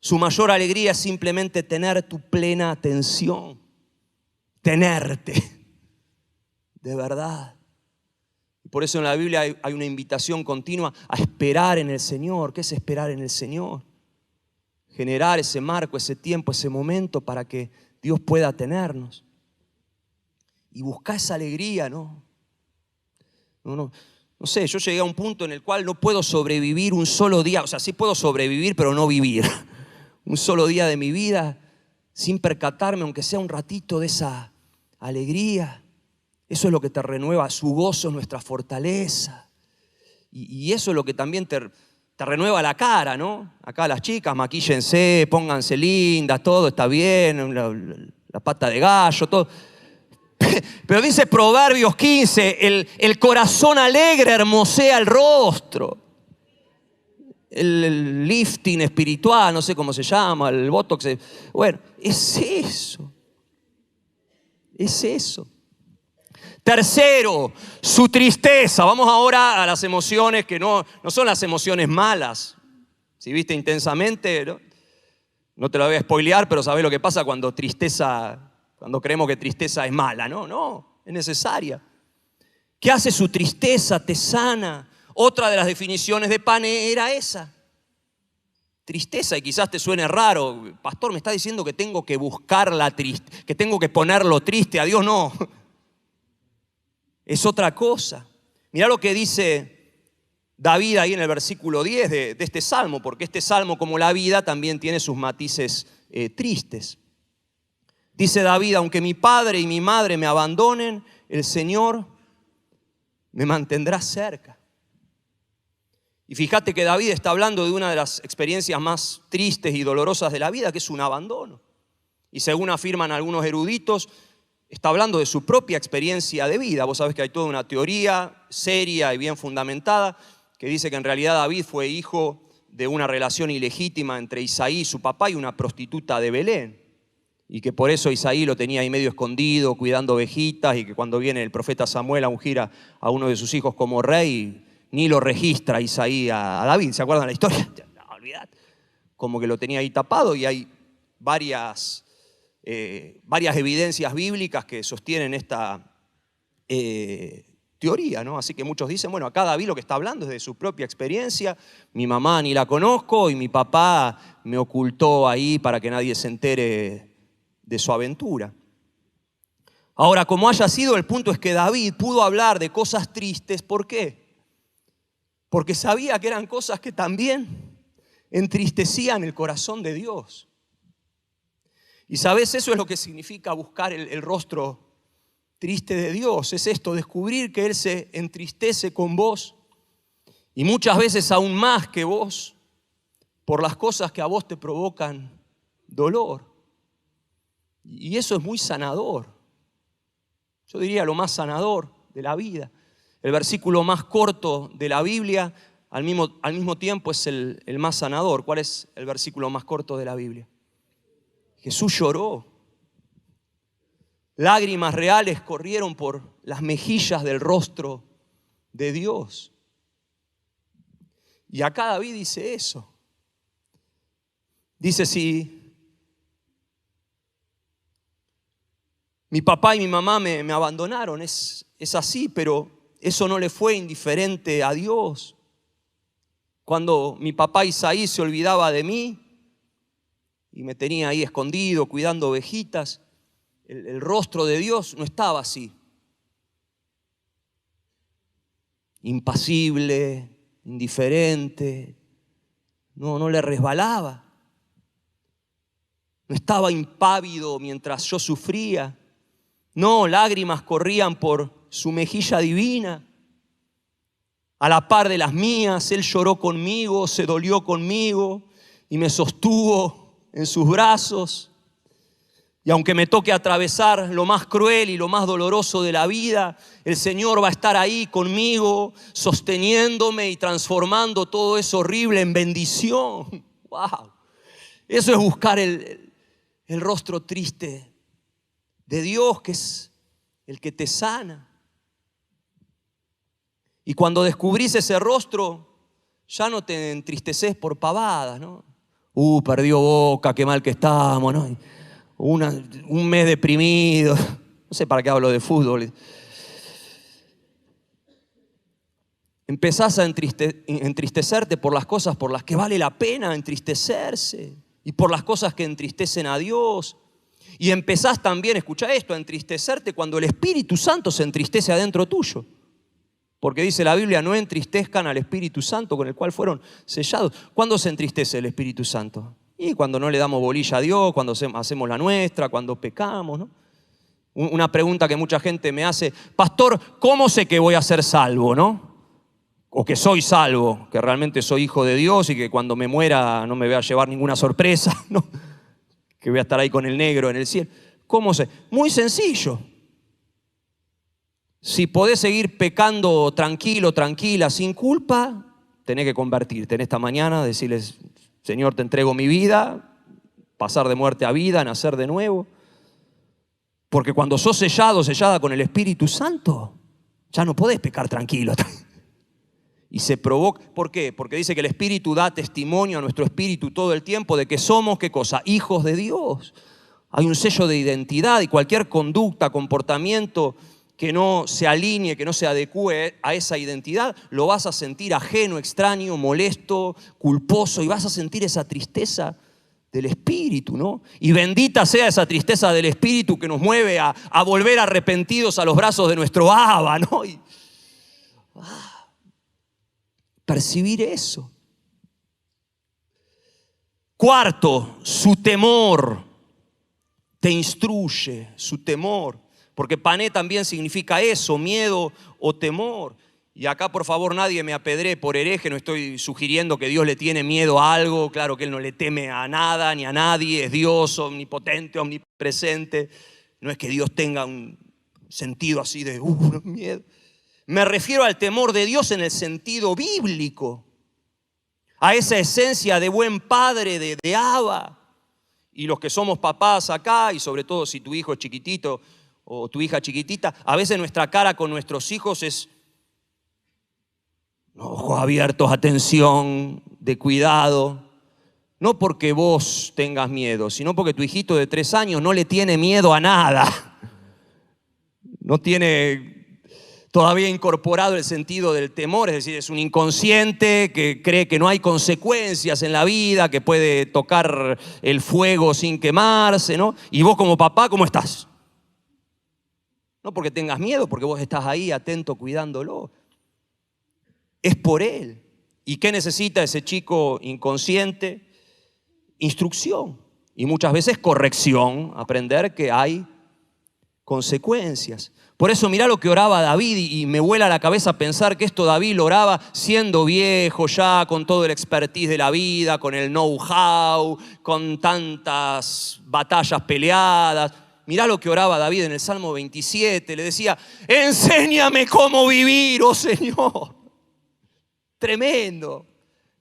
Su mayor alegría es simplemente tener tu plena atención, tenerte, de verdad. Por eso en la Biblia hay una invitación continua a esperar en el Señor. ¿Qué es esperar en el Señor? Generar ese marco, ese tiempo, ese momento para que Dios pueda tenernos. Y buscar esa alegría, ¿no? No sé, yo llegué a un punto en el cual no puedo sobrevivir un solo día. O sea, sí puedo sobrevivir, pero no vivir. Un solo día de mi vida sin percatarme, aunque sea un ratito, de esa alegría. Eso es lo que te renueva. Su gozo es nuestra fortaleza. Y eso es lo que también te renueva la cara, ¿no? Acá las chicas, maquíllense, pónganse lindas, todo está bien, la pata de gallo, todo. Pero dice Proverbios 15, el corazón alegre hermosea el rostro. El lifting espiritual, no sé cómo se llama, el botox. Bueno, es eso. Es eso. Tercero, su tristeza. Vamos ahora a las emociones que no son las emociones malas. Si viste Intensamente, no te lo voy a spoilear, pero sabés lo que pasa cuando creemos que tristeza es mala. No, es necesaria. ¿Qué hace su tristeza? Te sana. Otra de las definiciones de Pane era esa. Tristeza, y quizás te suene raro. Pastor, me está diciendo que tengo que buscar que tengo que ponerlo triste. A Dios no. Es otra cosa. Mirá lo que dice David ahí en el versículo 10 de este salmo, porque este salmo, como la vida, también tiene sus matices tristes. Dice David, aunque mi padre y mi madre me abandonen, el Señor me mantendrá cerca. Y fíjate que David está hablando de una de las experiencias más tristes y dolorosas de la vida, que es un abandono. Y según afirman algunos eruditos, está hablando de su propia experiencia de vida. Vos sabés que hay toda una teoría seria y bien fundamentada que dice que en realidad David fue hijo de una relación ilegítima entre Isaí, su papá, y una prostituta de Belén. Y que por eso Isaí lo tenía ahí medio escondido, cuidando ovejitas, y que cuando viene el profeta Samuel a ungir a uno de sus hijos como rey, ni lo registra Isaí a David. ¿Se acuerdan la historia? No, olvidad. Como que lo tenía ahí tapado, y hay varias evidencias bíblicas que sostienen esta teoría, ¿no? Así que muchos dicen, bueno, acá David lo que está hablando es de su propia experiencia. Mi mamá ni la conozco y mi papá me ocultó ahí para que nadie se entere de su aventura. Ahora, como haya sido, el punto es que David pudo hablar de cosas tristes. ¿Por qué? Porque sabía que eran cosas que también entristecían el corazón de Dios. Y sabes, eso es lo que significa buscar el rostro triste de Dios. Es esto, descubrir que Él se entristece con vos, y muchas veces aún más que vos, por las cosas que a vos te provocan dolor. Y eso es muy sanador. Yo diría lo más sanador de la vida. El versículo más corto de la Biblia al mismo tiempo es el más sanador. ¿Cuál es el versículo más corto de la Biblia? Jesús lloró. Lágrimas reales corrieron por las mejillas del rostro de Dios. Y acá David dice eso. Dice, si mi papá y mi mamá me abandonaron, es así, pero eso no le fue indiferente a Dios. Cuando mi papá Isaí se olvidaba de mí y me tenía ahí escondido cuidando ovejitas, el rostro de Dios no estaba así. Impasible, indiferente, no le resbalaba. No estaba impávido mientras yo sufría. No, lágrimas corrían por su mejilla divina. a la par de las mías. Él lloró conmigo, se dolió conmigo y me sostuvo en sus brazos. Y aunque me toque atravesar lo más cruel y lo más doloroso de la vida, el Señor va a estar ahí conmigo, sosteniéndome y transformando todo eso horrible en bendición. ¡Wow! Eso es buscar el rostro triste de Dios, que es el que te sana. Y cuando descubrís ese rostro, ya no te entristeces por pavadas, ¿no? Perdió Boca, qué mal que estamos, ¿no? Un mes deprimido. No sé para qué hablo de fútbol. Empezás a entristecerte por las cosas por las que vale la pena entristecerse y por las cosas que entristecen a Dios. Y empezás también, escucha esto, a entristecerte cuando el Espíritu Santo se entristece adentro tuyo. Porque dice la Biblia, no entristezcan al Espíritu Santo con el cual fueron sellados. ¿Cuándo se entristece el Espíritu Santo? Y cuando no le damos bolilla a Dios, cuando hacemos la nuestra, cuando pecamos, ¿no? Una pregunta que mucha gente me hace: pastor, ¿cómo sé que voy a ser salvo, no? O que soy salvo, que realmente soy hijo de Dios y que cuando me muera no me voy a llevar ninguna sorpresa, ¿no? Que voy a estar ahí con el negro en el cielo. ¿Cómo sé? Muy sencillo. Si podés seguir pecando tranquilo, tranquila, sin culpa, tenés que convertirte en esta mañana, decirles: Señor, te entrego mi vida, pasar de muerte a vida, nacer de nuevo. Porque cuando sos sellada con el Espíritu Santo, ya no podés pecar tranquilo. Y se provoca. ¿Por qué? Porque dice que el Espíritu da testimonio a nuestro espíritu todo el tiempo de que somos, ¿qué cosa? Hijos de Dios. Hay un sello de identidad y cualquier conducta, comportamiento que no se alinee, que no se adecue a esa identidad, lo vas a sentir ajeno, extraño, molesto, culposo, y vas a sentir esa tristeza del Espíritu, ¿no? Y bendita sea esa tristeza del Espíritu que nos mueve a volver arrepentidos a los brazos de nuestro Abba, ¿no? Y, percibir eso. Cuarto, su temor te instruye, su temor. Porque pané también significa eso, miedo o temor. Y acá, por favor, nadie me apedree por hereje, no estoy sugiriendo que Dios le tiene miedo a algo. Claro que Él no le teme a nada ni a nadie, es Dios omnipotente, omnipresente. No es que Dios tenga un sentido así de miedo. Me refiero al temor de Dios en el sentido bíblico, a esa esencia de buen padre, de Abba. Y los que somos papás acá, y sobre todo si tu hijo es chiquitito, o tu hija chiquitita, a veces nuestra cara con nuestros hijos es ojos abiertos, atención, de cuidado. No porque vos tengas miedo, sino porque tu hijito de 3 años no le tiene miedo a nada. No tiene todavía incorporado el sentido del temor, es decir, es un inconsciente que cree que no hay consecuencias en la vida, que puede tocar el fuego sin quemarse, ¿no? Y vos como papá, ¿cómo estás? No porque tengas miedo, porque vos estás ahí atento cuidándolo. Es por él. ¿Y qué necesita ese chico inconsciente? Instrucción. Y muchas veces corrección, aprender que hay consecuencias. Por eso mirá lo que oraba David y me vuela la cabeza pensar que esto David lo oraba siendo viejo ya, con todo el expertise de la vida, con el know-how, con tantas batallas peleadas. Mirá lo que oraba David en el Salmo 27, le decía: enséñame cómo vivir, oh Señor. Tremendo.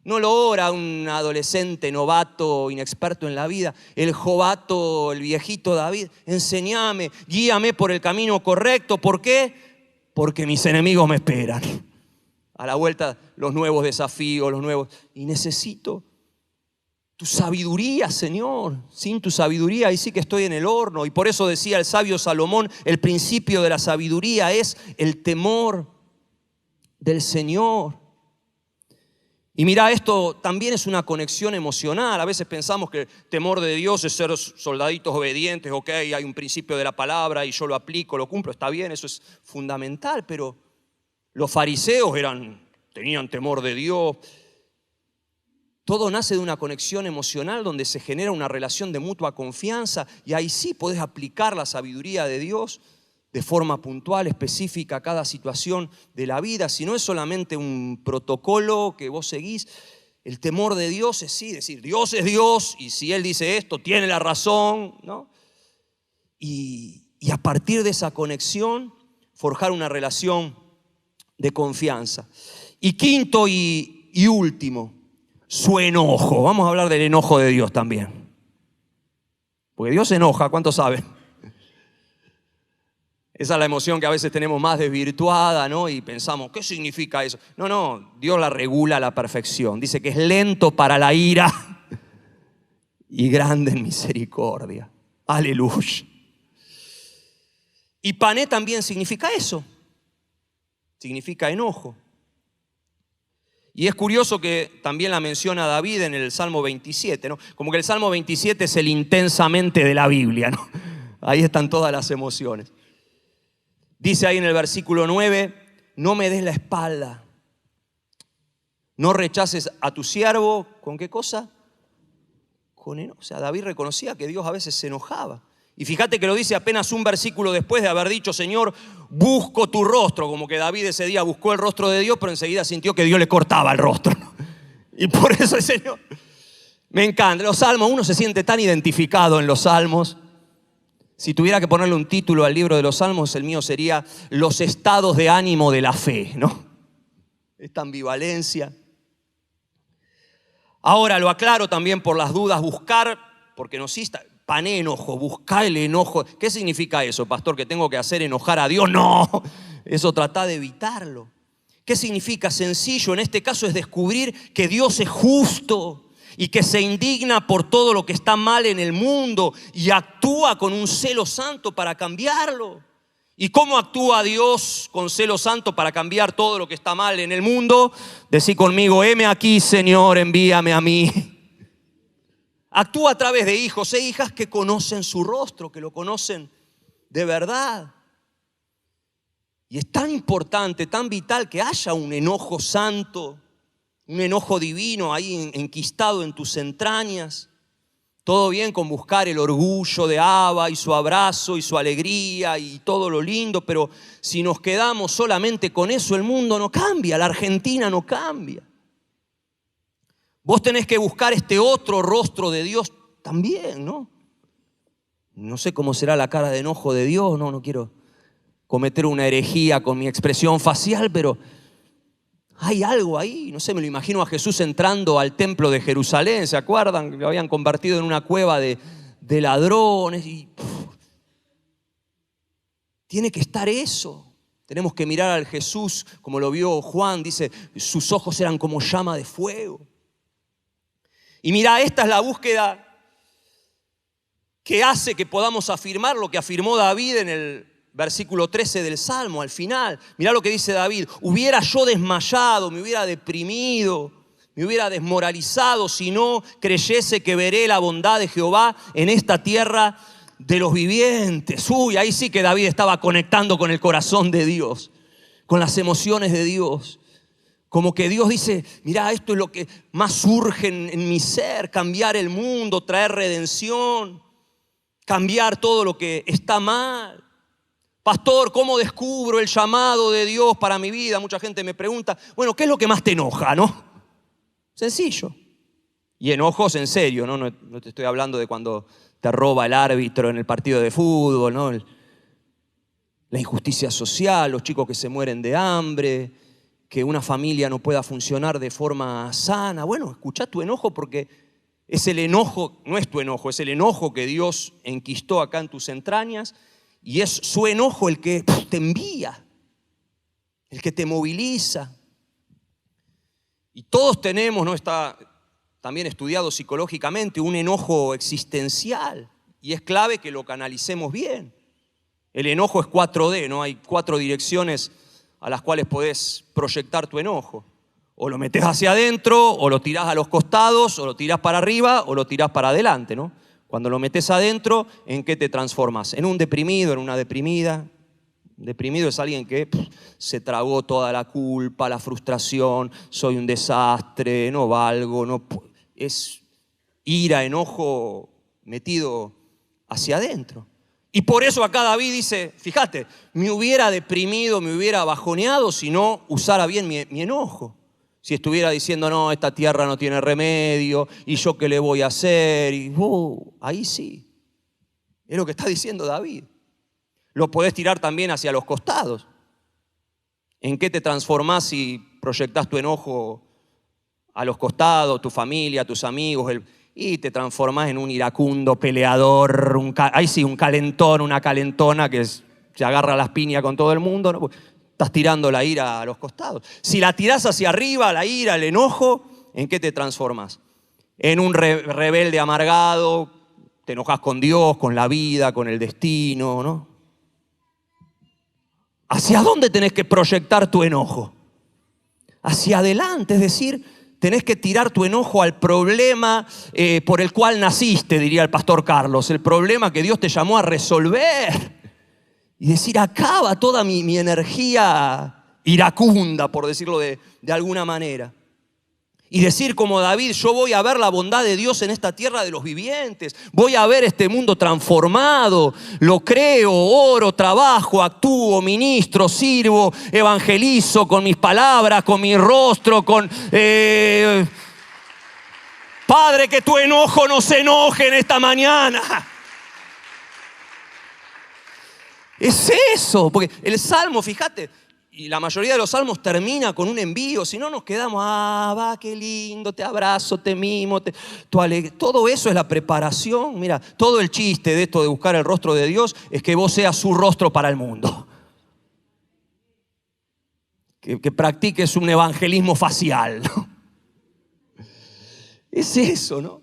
No lo ora un adolescente novato, inexperto en la vida, el jovato, el viejito David. Enséñame, guíame por el camino correcto. ¿Por qué? Porque mis enemigos me esperan. A la vuelta los nuevos desafíos, y necesito tu sabiduría, Señor. Sin tu sabiduría ahí sí que estoy en el horno. Y por eso decía el sabio Salomón, el principio de la sabiduría es el temor del Señor. Y mira, esto también es una conexión emocional. A veces pensamos que el temor de Dios es ser soldaditos obedientes. Ok, hay un principio de la palabra y yo lo aplico, lo cumplo, está bien, eso es fundamental. Pero los fariseos tenían temor de Dios. Todo nace de una conexión emocional donde se genera una relación de mutua confianza y ahí sí podés aplicar la sabiduría de Dios de forma puntual, específica a cada situación de la vida, si no es solamente un protocolo que vos seguís. El temor de Dios es sí, decir, Dios es Dios y si Él dice esto, tiene la razón, ¿no? Y a partir de esa conexión, forjar una relación de confianza. Y quinto y último, su enojo. Vamos a hablar del enojo de Dios también. Porque Dios se enoja, ¿cuántos saben? Esa es la emoción que a veces tenemos más desvirtuada, ¿no? Y pensamos, ¿qué significa eso? No, Dios la regula a la perfección. Dice que es lento para la ira y grande en misericordia. Aleluya. Y pané también significa eso. Significa enojo. Y es curioso que también la menciona David en el Salmo 27, ¿no? Como que el Salmo 27 es el intensamente de la Biblia, ¿no? Ahí están todas las emociones. Dice ahí en el versículo 9, no me des la espalda, no rechaces a tu siervo. ¿Con qué cosa? Con enojo. O sea, David reconocía que Dios a veces se enojaba. Y fíjate que lo dice apenas un versículo después de haber dicho, Señor, busco tu rostro. Como que David ese día buscó el rostro de Dios, pero enseguida sintió que Dios le cortaba el rostro. Y por eso el Señor, me encanta. Los salmos, uno se siente tan identificado en los salmos. Si tuviera que ponerle un título al libro de los salmos, el mío sería Los estados de ánimo de la fe, ¿no? Esta ambivalencia. Ahora lo aclaro también por las dudas, buscar, porque nos insta, pané enojo, buscar el enojo. ¿Qué significa eso, pastor? ¿Que tengo que hacer enojar a Dios? No, eso trata de evitarlo. ¿Qué significa? Sencillo, en este caso es descubrir que Dios es justo y que se indigna por todo lo que está mal en el mundo y actúa con un celo santo para cambiarlo. ¿Y cómo actúa Dios con celo santo para cambiar todo lo que está mal en el mundo? Decí conmigo, heme aquí, Señor, envíame a mí. Actúa a través de hijos e hijas que conocen su rostro, que lo conocen de verdad. Y es tan importante, tan vital que haya un enojo santo, un enojo divino ahí enquistado en tus entrañas. Todo bien con buscar el orgullo de Abba y su abrazo y su alegría y todo lo lindo, pero si nos quedamos solamente con eso, el mundo no cambia, la Argentina no cambia. Vos tenés que buscar este otro rostro de Dios también, ¿no? No sé cómo será la cara de enojo de Dios, no quiero cometer una herejía con mi expresión facial, pero hay algo ahí, no sé, me lo imagino a Jesús entrando al templo de Jerusalén, ¿se acuerdan? Lo habían convertido en una cueva de ladrones y tiene que estar eso. Tenemos que mirar al Jesús como lo vio Juan, dice, sus ojos eran como llama de fuego. Y mira, esta es la búsqueda que hace que podamos afirmar lo que afirmó David en el versículo 13 del Salmo, al final. Mirá lo que dice David. Hubiera yo desmayado, me hubiera deprimido, me hubiera desmoralizado si no creyese que veré la bondad de Jehová en esta tierra de los vivientes. Uy, ahí sí que David estaba conectando con el corazón de Dios, con las emociones de Dios. Como que Dios dice, mirá, esto es lo que más surge en mi ser, cambiar el mundo, traer redención, cambiar todo lo que está mal. Pastor, ¿cómo descubro el llamado de Dios para mi vida? Mucha gente me pregunta, bueno, ¿qué es lo que más te enoja, no? Sencillo. Y enojos en serio, ¿no? No te estoy hablando de cuando te roba el árbitro en el partido de fútbol, ¿no? La injusticia social, los chicos que se mueren de hambre, que una familia no pueda funcionar de forma sana. Bueno, escuchá tu enojo porque es el enojo, no es tu enojo, es el enojo que Dios enquistó acá en tus entrañas. Y es su enojo el que te envía, el que te moviliza. Y todos tenemos, ¿no? Está también estudiado psicológicamente, un enojo existencial. Y es clave que lo canalicemos bien. El enojo es 4D, ¿no? Hay 4 direcciones a las cuales podés proyectar tu enojo. O lo metés hacia adentro, o lo tirás a los costados, o lo tirás para arriba, o lo tirás para adelante, ¿no? Cuando lo metes adentro, ¿en qué te transformas? En un deprimido, en una deprimida. Deprimido es alguien que se tragó toda la culpa, la frustración, soy un desastre, no valgo, es ira, enojo metido hacia adentro. Y por eso acá David dice, fíjate, me hubiera deprimido, me hubiera bajoneado si no usara bien mi enojo. Si estuviera diciendo, no, esta tierra no tiene remedio, y yo qué le voy a hacer, y ahí sí. Es lo que está diciendo David. Lo podés tirar también hacia los costados. ¿En qué te transformás si proyectás tu enojo a los costados, tu familia, tus amigos, y te transformás en un iracundo peleador, ahí sí, un calentón, una calentona que se agarra las piñas con todo el mundo, ¿no? Estás tirando la ira a los costados. Si la tirás hacia arriba, la ira, el enojo, ¿en qué te transformás? En un rebelde amargado, te enojas con Dios, con la vida, con el destino, ¿no? ¿Hacia dónde tenés que proyectar tu enojo? Hacia adelante, es decir, tenés que tirar tu enojo al problema por el cual naciste, diría el pastor Carlos, el problema que Dios te llamó a resolver. Y decir, acaba toda mi energía iracunda, por decirlo de alguna manera. Y decir como David, yo voy a ver la bondad de Dios en esta tierra de los vivientes. Voy a ver este mundo transformado. Lo creo, oro, trabajo, actúo, ministro, sirvo, evangelizo con mis palabras, con mi rostro, Padre, que tu enojo no se enoje en esta mañana. Es eso, porque el Salmo, fíjate, y la mayoría de los salmos termina con un envío, si no nos quedamos, va, qué lindo, te abrazo, te mimo, todo eso es la preparación. Mira, todo el chiste de esto de buscar el rostro de Dios es que vos seas su rostro para el mundo. Que practiques un evangelismo facial, ¿no? Es eso, ¿no?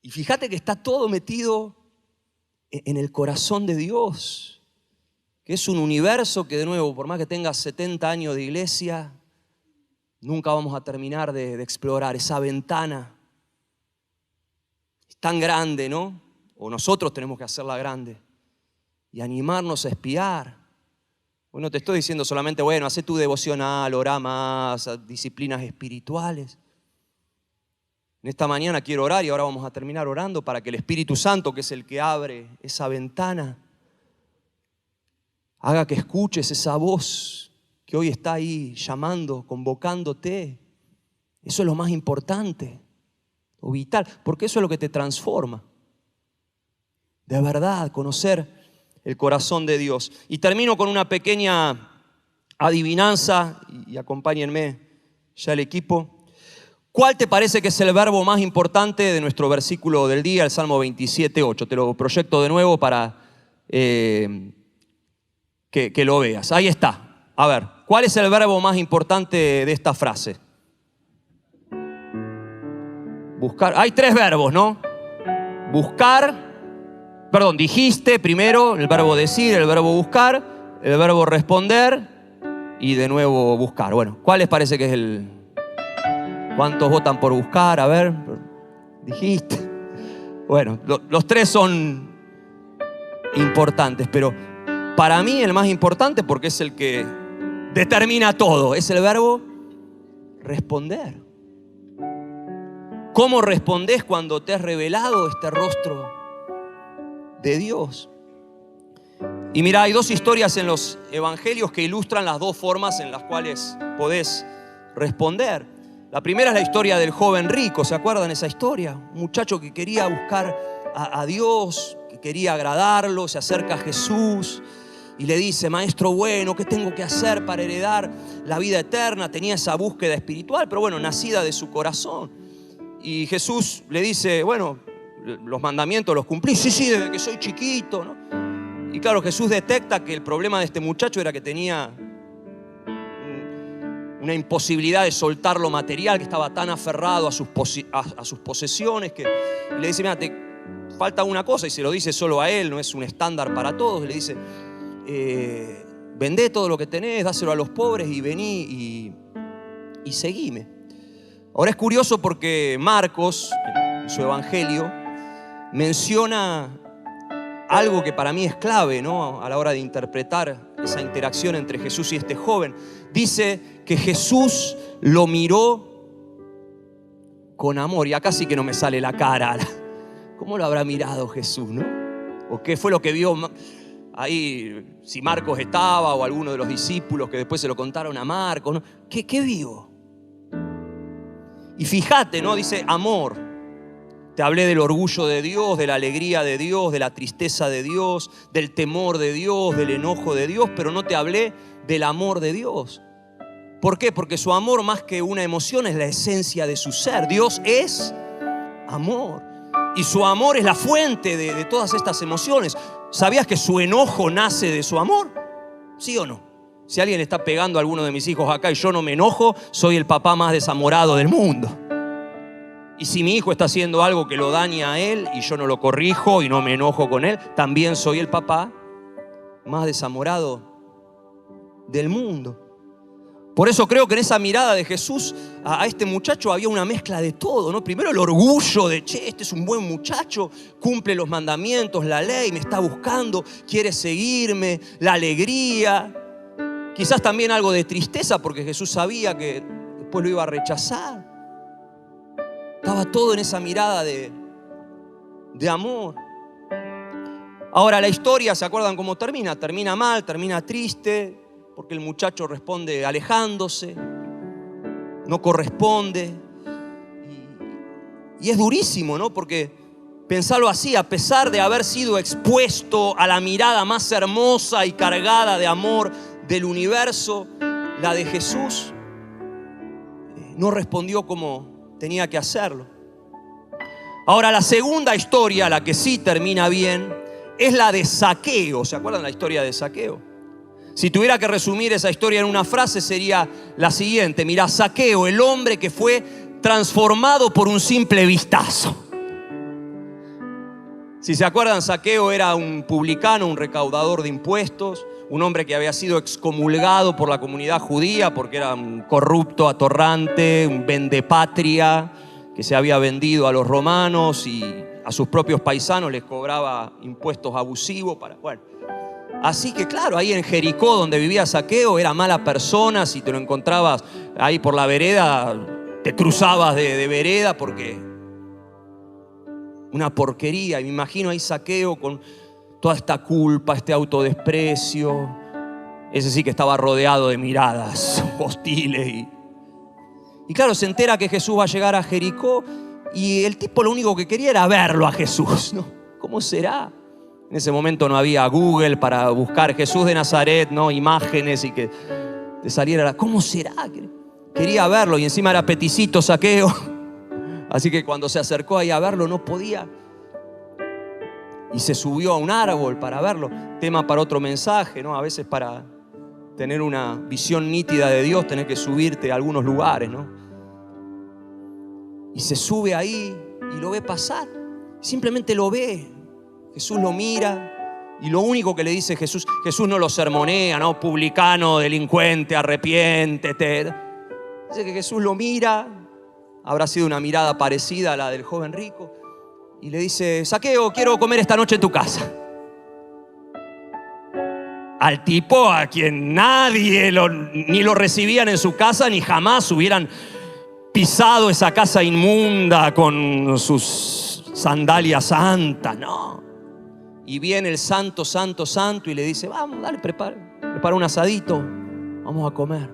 Y fíjate que está todo metido en el corazón de Dios, que es un universo que, de nuevo, por más que tengas 70 años de iglesia, nunca vamos a terminar de explorar esa ventana. Es tan grande, ¿no? O nosotros tenemos que hacerla grande y animarnos a espiar. Bueno, te estoy diciendo solamente, bueno, haz tu devocional, orá más, disciplinas espirituales. En esta mañana quiero orar y ahora vamos a terminar orando para que el Espíritu Santo, que es el que abre esa ventana, haga que escuches esa voz que hoy está ahí llamando, convocándote. Eso es lo más importante, lo vital, porque eso es lo que te transforma. De verdad, conocer el corazón de Dios. Y termino con una pequeña adivinanza, y acompáñenme ya el equipo. ¿Cuál te parece que es el verbo más importante de nuestro versículo del día, el Salmo 27:8? Te lo proyecto de nuevo para que lo veas. Ahí está. A ver, ¿cuál es el verbo más importante de esta frase? Buscar. Hay 3 verbos, ¿no? Buscar. Perdón, dijiste primero el verbo decir, el verbo buscar, el verbo responder y de nuevo buscar. Bueno, ¿cuál les parece que es el... ¿Cuántos votan por buscar? A ver, dijiste. Bueno, los 3 son importantes, pero para mí el más importante, porque es el que determina todo, es el verbo responder. ¿Cómo respondés cuando te has revelado este rostro de Dios? Y mira, hay 2 historias en los evangelios que ilustran las 2 formas en las cuales podés responder. La primera es la historia del joven rico, ¿se acuerdan esa historia? Un muchacho que quería buscar a Dios, que quería agradarlo, se acerca a Jesús y le dice, maestro bueno, ¿qué tengo que hacer para heredar la vida eterna? Tenía esa búsqueda espiritual, pero bueno, nacida de su corazón. Y Jesús le dice, bueno, los mandamientos los cumplí, sí, desde que soy chiquito, ¿no? Y claro, Jesús detecta que el problema de este muchacho era que tenía una imposibilidad de soltar lo material, que estaba tan aferrado a sus posesiones, que le dice, mira, te falta una cosa, y se lo dice solo a él, no es un estándar para todos. Le dice, vendé todo lo que tenés, dáselo a los pobres y vení y seguime. Ahora es curioso porque Marcos, en su evangelio, menciona algo que para mí es clave, ¿no? A la hora de interpretar esa interacción entre Jesús y este joven. Dice que Jesús lo miró con amor. Y acá sí que no me sale la cara. ¿Cómo lo habrá mirado Jesús, no? ¿O qué fue lo que vio ahí? Si Marcos estaba o alguno de los discípulos que después se lo contaron a Marcos, ¿no? ¿Qué vio? Y fíjate, ¿no? Dice amor. Te hablé del orgullo de Dios, de la alegría de Dios, de la tristeza de Dios, del temor de Dios, del enojo de Dios, pero no te hablé del amor de Dios. ¿Por qué? Porque su amor, más que una emoción, es la esencia de su ser. Dios es amor. Y su amor es la fuente de todas estas emociones. ¿Sabías que su enojo nace de su amor? ¿Sí o no? Si alguien está pegando a alguno de mis hijos acá y yo no me enojo, soy el papá más desamorado del mundo. Y si mi hijo está haciendo algo que lo daña a él y yo no lo corrijo y no me enojo con él, también soy el papá más desamorado del mundo. Por eso creo que en esa mirada de Jesús a este muchacho había una mezcla de todo, ¿no? Primero el orgullo de, este es un buen muchacho, cumple los mandamientos, la ley, me está buscando, quiere seguirme, la alegría. Quizás también algo de tristeza porque Jesús sabía que después lo iba a rechazar. Estaba todo en esa mirada de amor. Ahora la historia, ¿se acuerdan cómo termina? Termina mal, termina triste, porque el muchacho responde alejándose, no corresponde. Y es durísimo, ¿no? Porque pensarlo así, a pesar de haber sido expuesto a la mirada más hermosa y cargada de amor del universo, la de Jesús, no respondió como tenía que hacerlo. Ahora la segunda historia, la que sí termina bien, es la de Zaqueo. ¿Se acuerdan la historia de Zaqueo? Si tuviera que resumir esa historia en una frase sería la siguiente. Mirá, Zaqueo, el hombre que fue transformado por un simple vistazo. Si se acuerdan, Zaqueo era un publicano, un recaudador de impuestos, un hombre que había sido excomulgado por la comunidad judía porque era un corrupto, atorrante, un vendepatria que se había vendido a los romanos y a sus propios paisanos les cobraba impuestos abusivos bueno. Así que claro, ahí en Jericó donde vivía Zaqueo era mala persona. Si te lo encontrabas ahí por la vereda, te cruzabas de vereda porque una porquería. Y me imagino ahí Zaqueo con toda esta culpa, este autodesprecio. Ese sí que estaba rodeado de miradas hostiles. Y claro, se entera que Jesús va a llegar a Jericó y el tipo lo único que quería era verlo a Jesús, ¿no? ¿Cómo será? En ese momento no había Google para buscar Jesús de Nazaret, ¿no? Imágenes y que te saliera. ¿Cómo será? Quería verlo y encima era peticito Zaqueo. Así que cuando se acercó ahí a verlo no podía. Y se subió a un árbol para verlo. Tema para otro mensaje, ¿no? A veces para tener una visión nítida de Dios tenés que subirte a algunos lugares, ¿no? Y se sube ahí y lo ve pasar. Simplemente lo ve. Jesús lo mira y lo único que le dice Jesús no lo sermonea, ¿no? Publicano, delincuente, arrepiéntete. Dice que Jesús lo mira, habrá sido una mirada parecida a la del joven rico, y le dice: Zaqueo, quiero comer esta noche en tu casa. Al tipo a quien nadie ni lo recibían en su casa, ni jamás hubieran pisado esa casa inmunda con sus sandalias santas, no. Y viene el santo y le dice: vamos, dale, prepara un asadito, vamos a comer.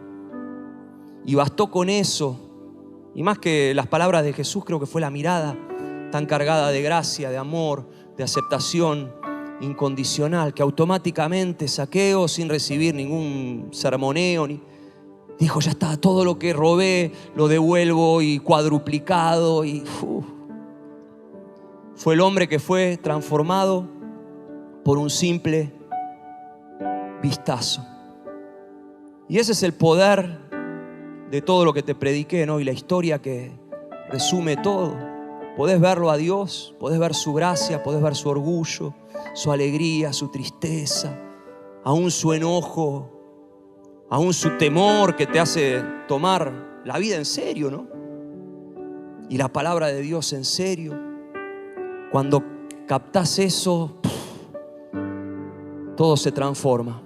Y bastó con eso. Y más que las palabras de Jesús, creo que fue la mirada tan cargada de gracia, de amor, de aceptación incondicional, que automáticamente Zaqueo, sin recibir ningún sermoneo, dijo: ya está, todo lo que robé lo devuelvo y cuadruplicado. Y fue el hombre que fue transformado por un simple vistazo. Y ese es el poder de todo lo que te prediqué, ¿no? Y la historia que resume todo. Podés verlo a Dios, podés ver su gracia, podés ver su orgullo, su alegría, su tristeza, aún su enojo, aún su temor que te hace tomar la vida en serio, ¿no? Y la palabra de Dios en serio. Cuando captás eso, todo se transforma.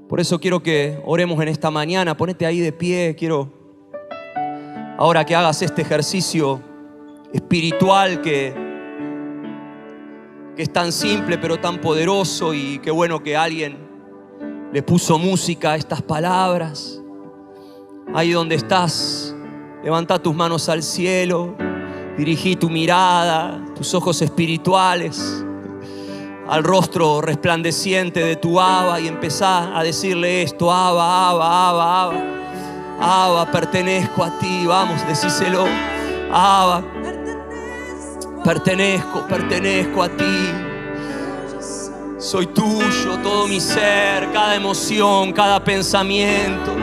Por eso quiero que oremos en esta mañana. Ponete ahí de pie. Quiero ahora que hagas este ejercicio espiritual que que es tan simple pero tan poderoso, y qué bueno que alguien le puso música a estas palabras. Ahí donde estás, levanta tus manos al cielo, dirigí tu mirada, tus ojos espirituales al rostro resplandeciente de tu Abba y empezá a decirle esto: Abba, Abba, Abba, Abba. Abba, pertenezco a ti. Vamos, decíselo. Abba, pertenezco a ti. Soy tuyo, todo mi ser, cada emoción, cada pensamiento.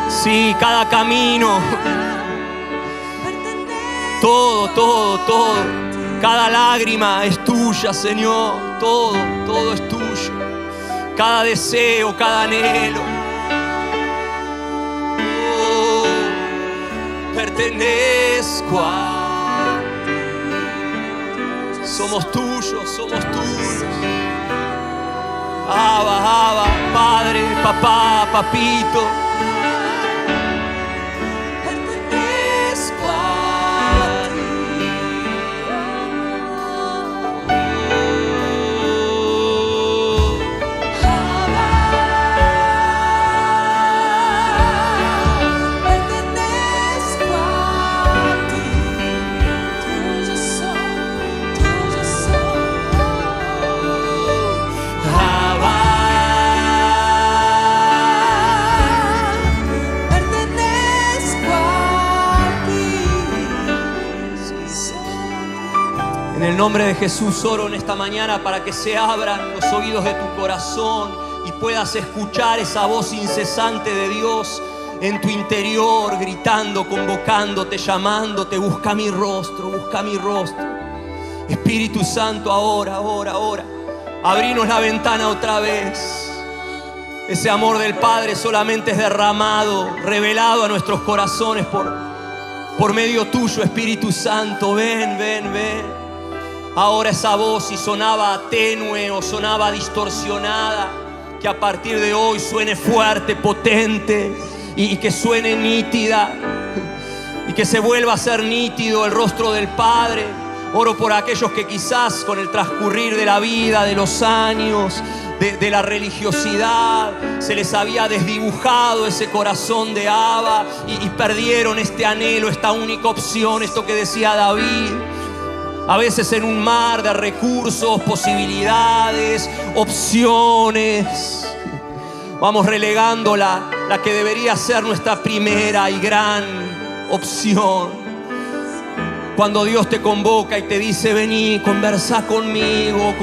Sí, cada camino. Todo. Cada lágrima es tuya, Señor. Todo es tuyo. Cada deseo, cada anhelo. Oh, pertenezco a ti. Somos tuyos. Abba, Padre, papá, papito. En el nombre de Jesús oro en esta mañana para que se abran los oídos de tu corazón y puedas escuchar esa voz incesante de Dios en tu interior, gritando, convocándote, llamándote: busca mi rostro. Espíritu Santo, ahora. Abrinos la ventana otra vez. Ese amor del Padre solamente es derramado, revelado a nuestros corazones por medio tuyo, Espíritu Santo. Ven. Ahora esa voz, si sonaba tenue o sonaba distorsionada, que a partir de hoy suene fuerte, potente, y que suene nítida, y que se vuelva a ser nítido el rostro del Padre. Oro por aquellos que quizás con el transcurrir de la vida, de los años, de la religiosidad, se les había desdibujado ese corazón de Abba y perdieron este anhelo, esta única opción, esto que decía David. A veces en un mar de recursos, posibilidades, opciones, vamos relegando la que debería ser nuestra primera y gran opción. Cuando Dios te convoca y te dice: vení, conversá conmigo.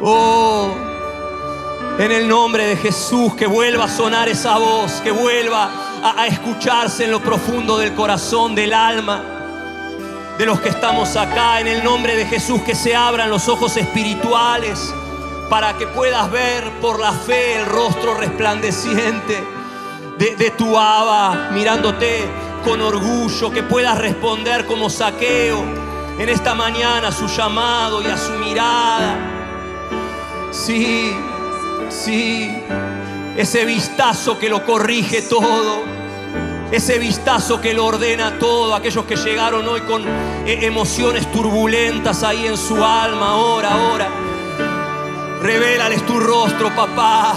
Oh, en el nombre de Jesús, que vuelva a sonar esa voz, que vuelva a escucharse en lo profundo del corazón, del alma de los que estamos acá. En el nombre de Jesús, que se abran los ojos espirituales para que puedas ver por la fe el rostro resplandeciente de tu Abba, mirándote con orgullo, que puedas responder como Zaqueo en esta mañana a su llamado y a su mirada. Sí, ese vistazo que lo corrige todo, ese vistazo que lo ordena todo. Aquellos que llegaron hoy con emociones turbulentas ahí en su alma, ahora, revélales tu rostro, papá.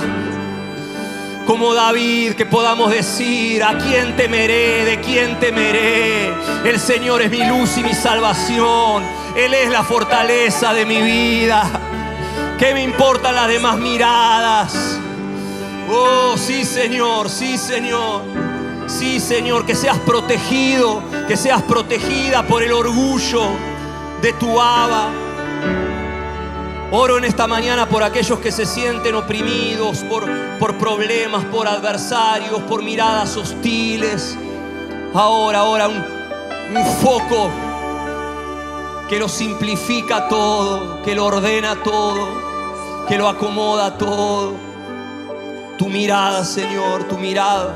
Como David, que podamos decir: ¿a quién temeré? ¿De quién temeré? El Señor es mi luz y mi salvación. Él es la fortaleza de mi vida. ¿Qué me importan las demás miradas? Oh, sí, Señor. Sí, Señor, que seas protegido, que seas protegida por el orgullo de tu Abba. Oro en esta mañana por aquellos que se sienten oprimidos por problemas, por adversarios, por miradas hostiles. Ahora un foco que lo simplifica todo, que lo ordena todo, que lo acomoda todo. Tu mirada, Señor, tu mirada.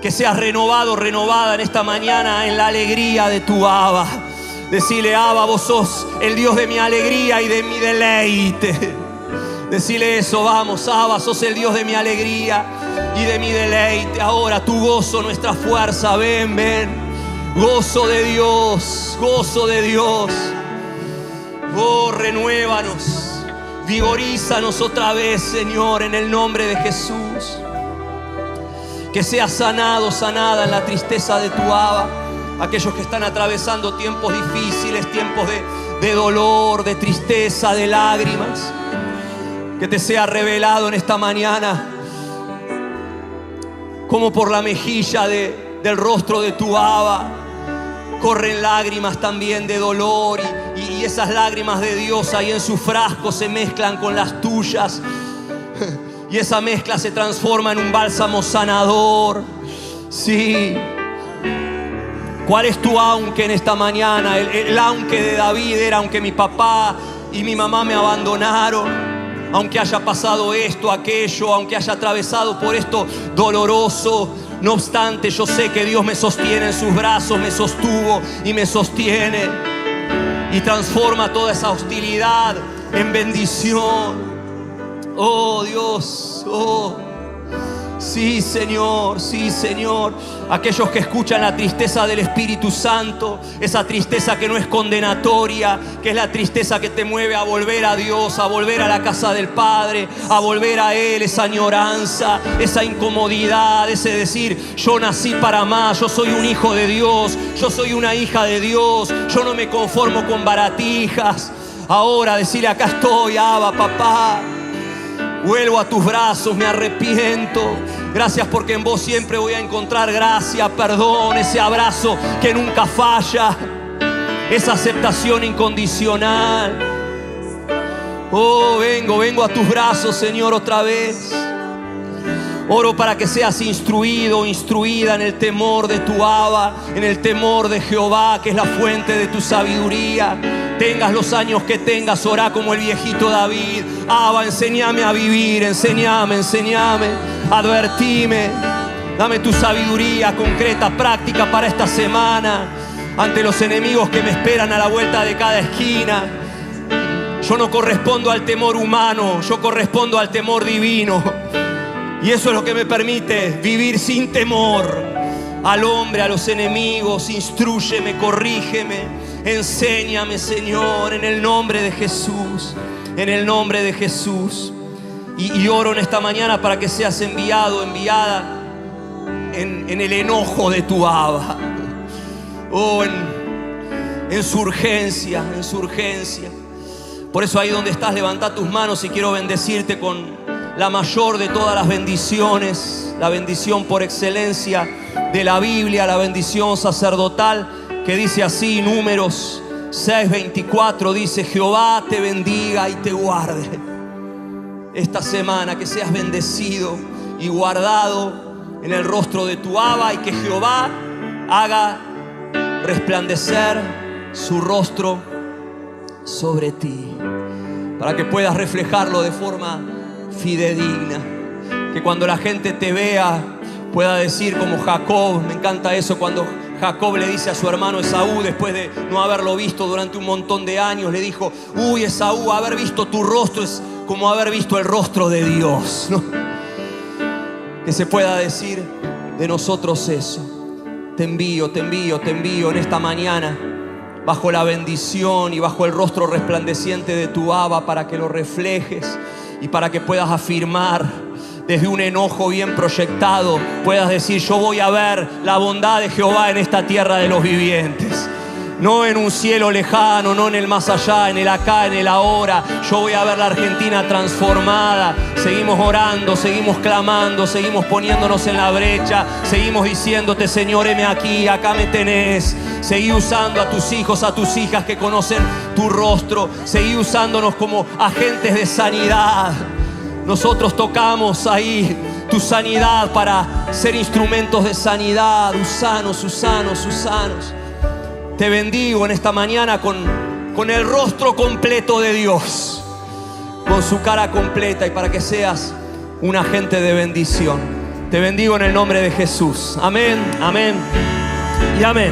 Que seas renovado, renovada en esta mañana en la alegría de tu Abba. Decile: Abba, vos sos el Dios de mi alegría y de mi deleite. Decile eso, vamos: Abba, sos el Dios de mi alegría y de mi deleite. Ahora tu gozo, nuestra fuerza. Ven. Gozo de Dios, gozo de Dios. Oh, renuévanos, vigorízanos otra vez, Señor, en el nombre de Jesús. Que seas sanado, sanada en la tristeza de tu Abba. Aquellos que están atravesando tiempos difíciles, tiempos de dolor, de tristeza, de lágrimas. Que te sea revelado en esta mañana como por la mejilla del rostro de tu Abba corren lágrimas también de dolor, y esas lágrimas de Dios ahí en su frasco se mezclan con las tuyas, y esa mezcla se transforma en un bálsamo sanador. Sí. ¿Cuál es tu aunque en esta mañana? El aunque de David era: aunque mi papá y mi mamá me abandonaron, aunque haya pasado esto, aquello, aunque haya atravesado por esto doloroso, no obstante, yo sé que Dios me sostiene en sus brazos, me sostuvo y me sostiene, y transforma toda esa hostilidad en bendición. Oh Dios, oh sí Señor, sí Señor. Aquellos que escuchan la tristeza del Espíritu Santo, esa tristeza que no es condenatoria, que es la tristeza que te mueve a volver a Dios, a volver a la casa del Padre, a volver a Él, esa añoranza, esa incomodidad, ese decir: yo nací para más, yo soy un hijo de Dios, yo soy una hija de Dios, yo no me conformo con baratijas. Ahora decirle: acá estoy, Abba, papá. Vuelvo a tus brazos, me arrepiento. Gracias porque en vos siempre voy a encontrar gracia, perdón, ese abrazo que nunca falla, esa aceptación incondicional. Oh, vengo a tus brazos, Señor, otra vez. Oro para que seas instruido, instruida en el temor de tu Abba, en el temor de Jehová, que es la fuente de tu sabiduría. Tengas los años que tengas, orá como el viejito David: Abba, enséñame a vivir, enséñame, advertime, dame tu sabiduría concreta, práctica para esta semana, ante los enemigos que me esperan a la vuelta de cada esquina. Yo no correspondo al temor humano, yo correspondo al temor divino, y eso es lo que me permite vivir sin temor al hombre, a los enemigos. Instrúyeme, corrígeme, enséñame, Señor, en el nombre de Jesús, en el nombre de Jesús. Y oro en esta mañana para que seas enviado, enviada en el enojo de tu Abba. Oh, en su urgencia, en su urgencia. Por eso ahí donde estás, levanta tus manos y quiero bendecirte con la mayor de todas las bendiciones, la bendición por excelencia de la Biblia, la bendición sacerdotal, que dice así: Números 6:24, dice: Jehová te bendiga y te guarde. Esta semana que seas bendecido y guardado en el rostro de tu Abba, y que Jehová haga resplandecer su rostro sobre ti, para que puedas reflejarlo de forma fidedigna. Que cuando la gente te vea pueda decir como Jacob. Me encanta eso, cuando Jacob le dice a su hermano Esaú, después de no haberlo visto durante un montón de años, le dijo: uy, Esaú, haber visto tu rostro es como haber visto el rostro de Dios, ¿no? Que se pueda decir de nosotros eso. Te envío en esta mañana, bajo la bendición y bajo el rostro resplandeciente de tu Abba, para que lo reflejes y para que puedas afirmar desde un enojo bien proyectado, puedas decir: yo voy a ver la bondad de Jehová en esta tierra de los vivientes. No en un cielo lejano, no en el más allá, en el acá, en el ahora. Yo voy a ver la Argentina transformada. Seguimos orando, seguimos clamando, seguimos poniéndonos en la brecha, seguimos diciéndote: Señor, heme aquí, acá me tenés. Seguí usando a tus hijos, a tus hijas que conocen tu rostro. Seguí usándonos como agentes de sanidad. Nosotros tocamos ahí tu sanidad para ser instrumentos de sanidad. Usanos. Te bendigo en esta mañana con el rostro completo de Dios, con su cara completa, y para que seas un agente de bendición. Te bendigo en el nombre de Jesús. Amén, amén y amén.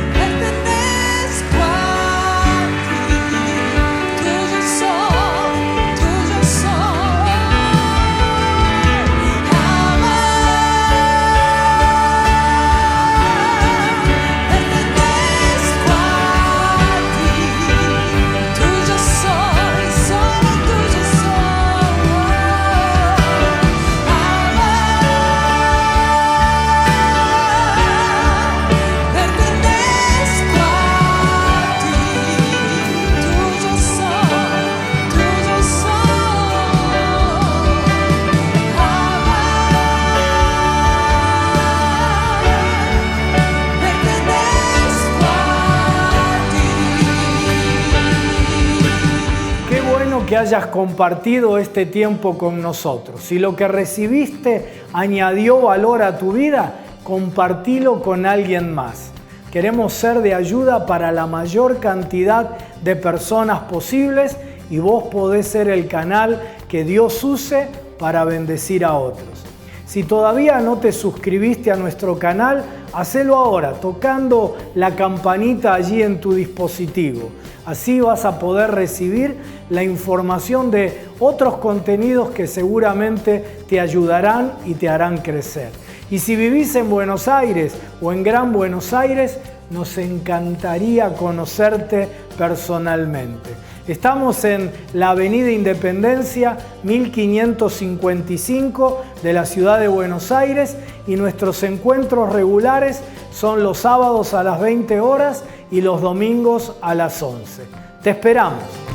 que hayas compartido este tiempo con nosotros. Si lo que recibiste añadió valor a tu vida, compartilo con alguien más. Queremos ser de ayuda para la mayor cantidad de personas posibles y vos podés ser el canal que Dios use para bendecir a otros. Si todavía no te suscribiste a nuestro canal, hacelo ahora, tocando la campanita allí en tu dispositivo. Así vas a poder recibir la información de otros contenidos que seguramente te ayudarán y te harán crecer. Y si vivís en Buenos Aires o en Gran Buenos Aires, nos encantaría conocerte personalmente. Estamos en la Avenida Independencia 1555 de la ciudad de Buenos Aires y nuestros encuentros regulares son los sábados a las 20 horas y los domingos a las 11. Te esperamos.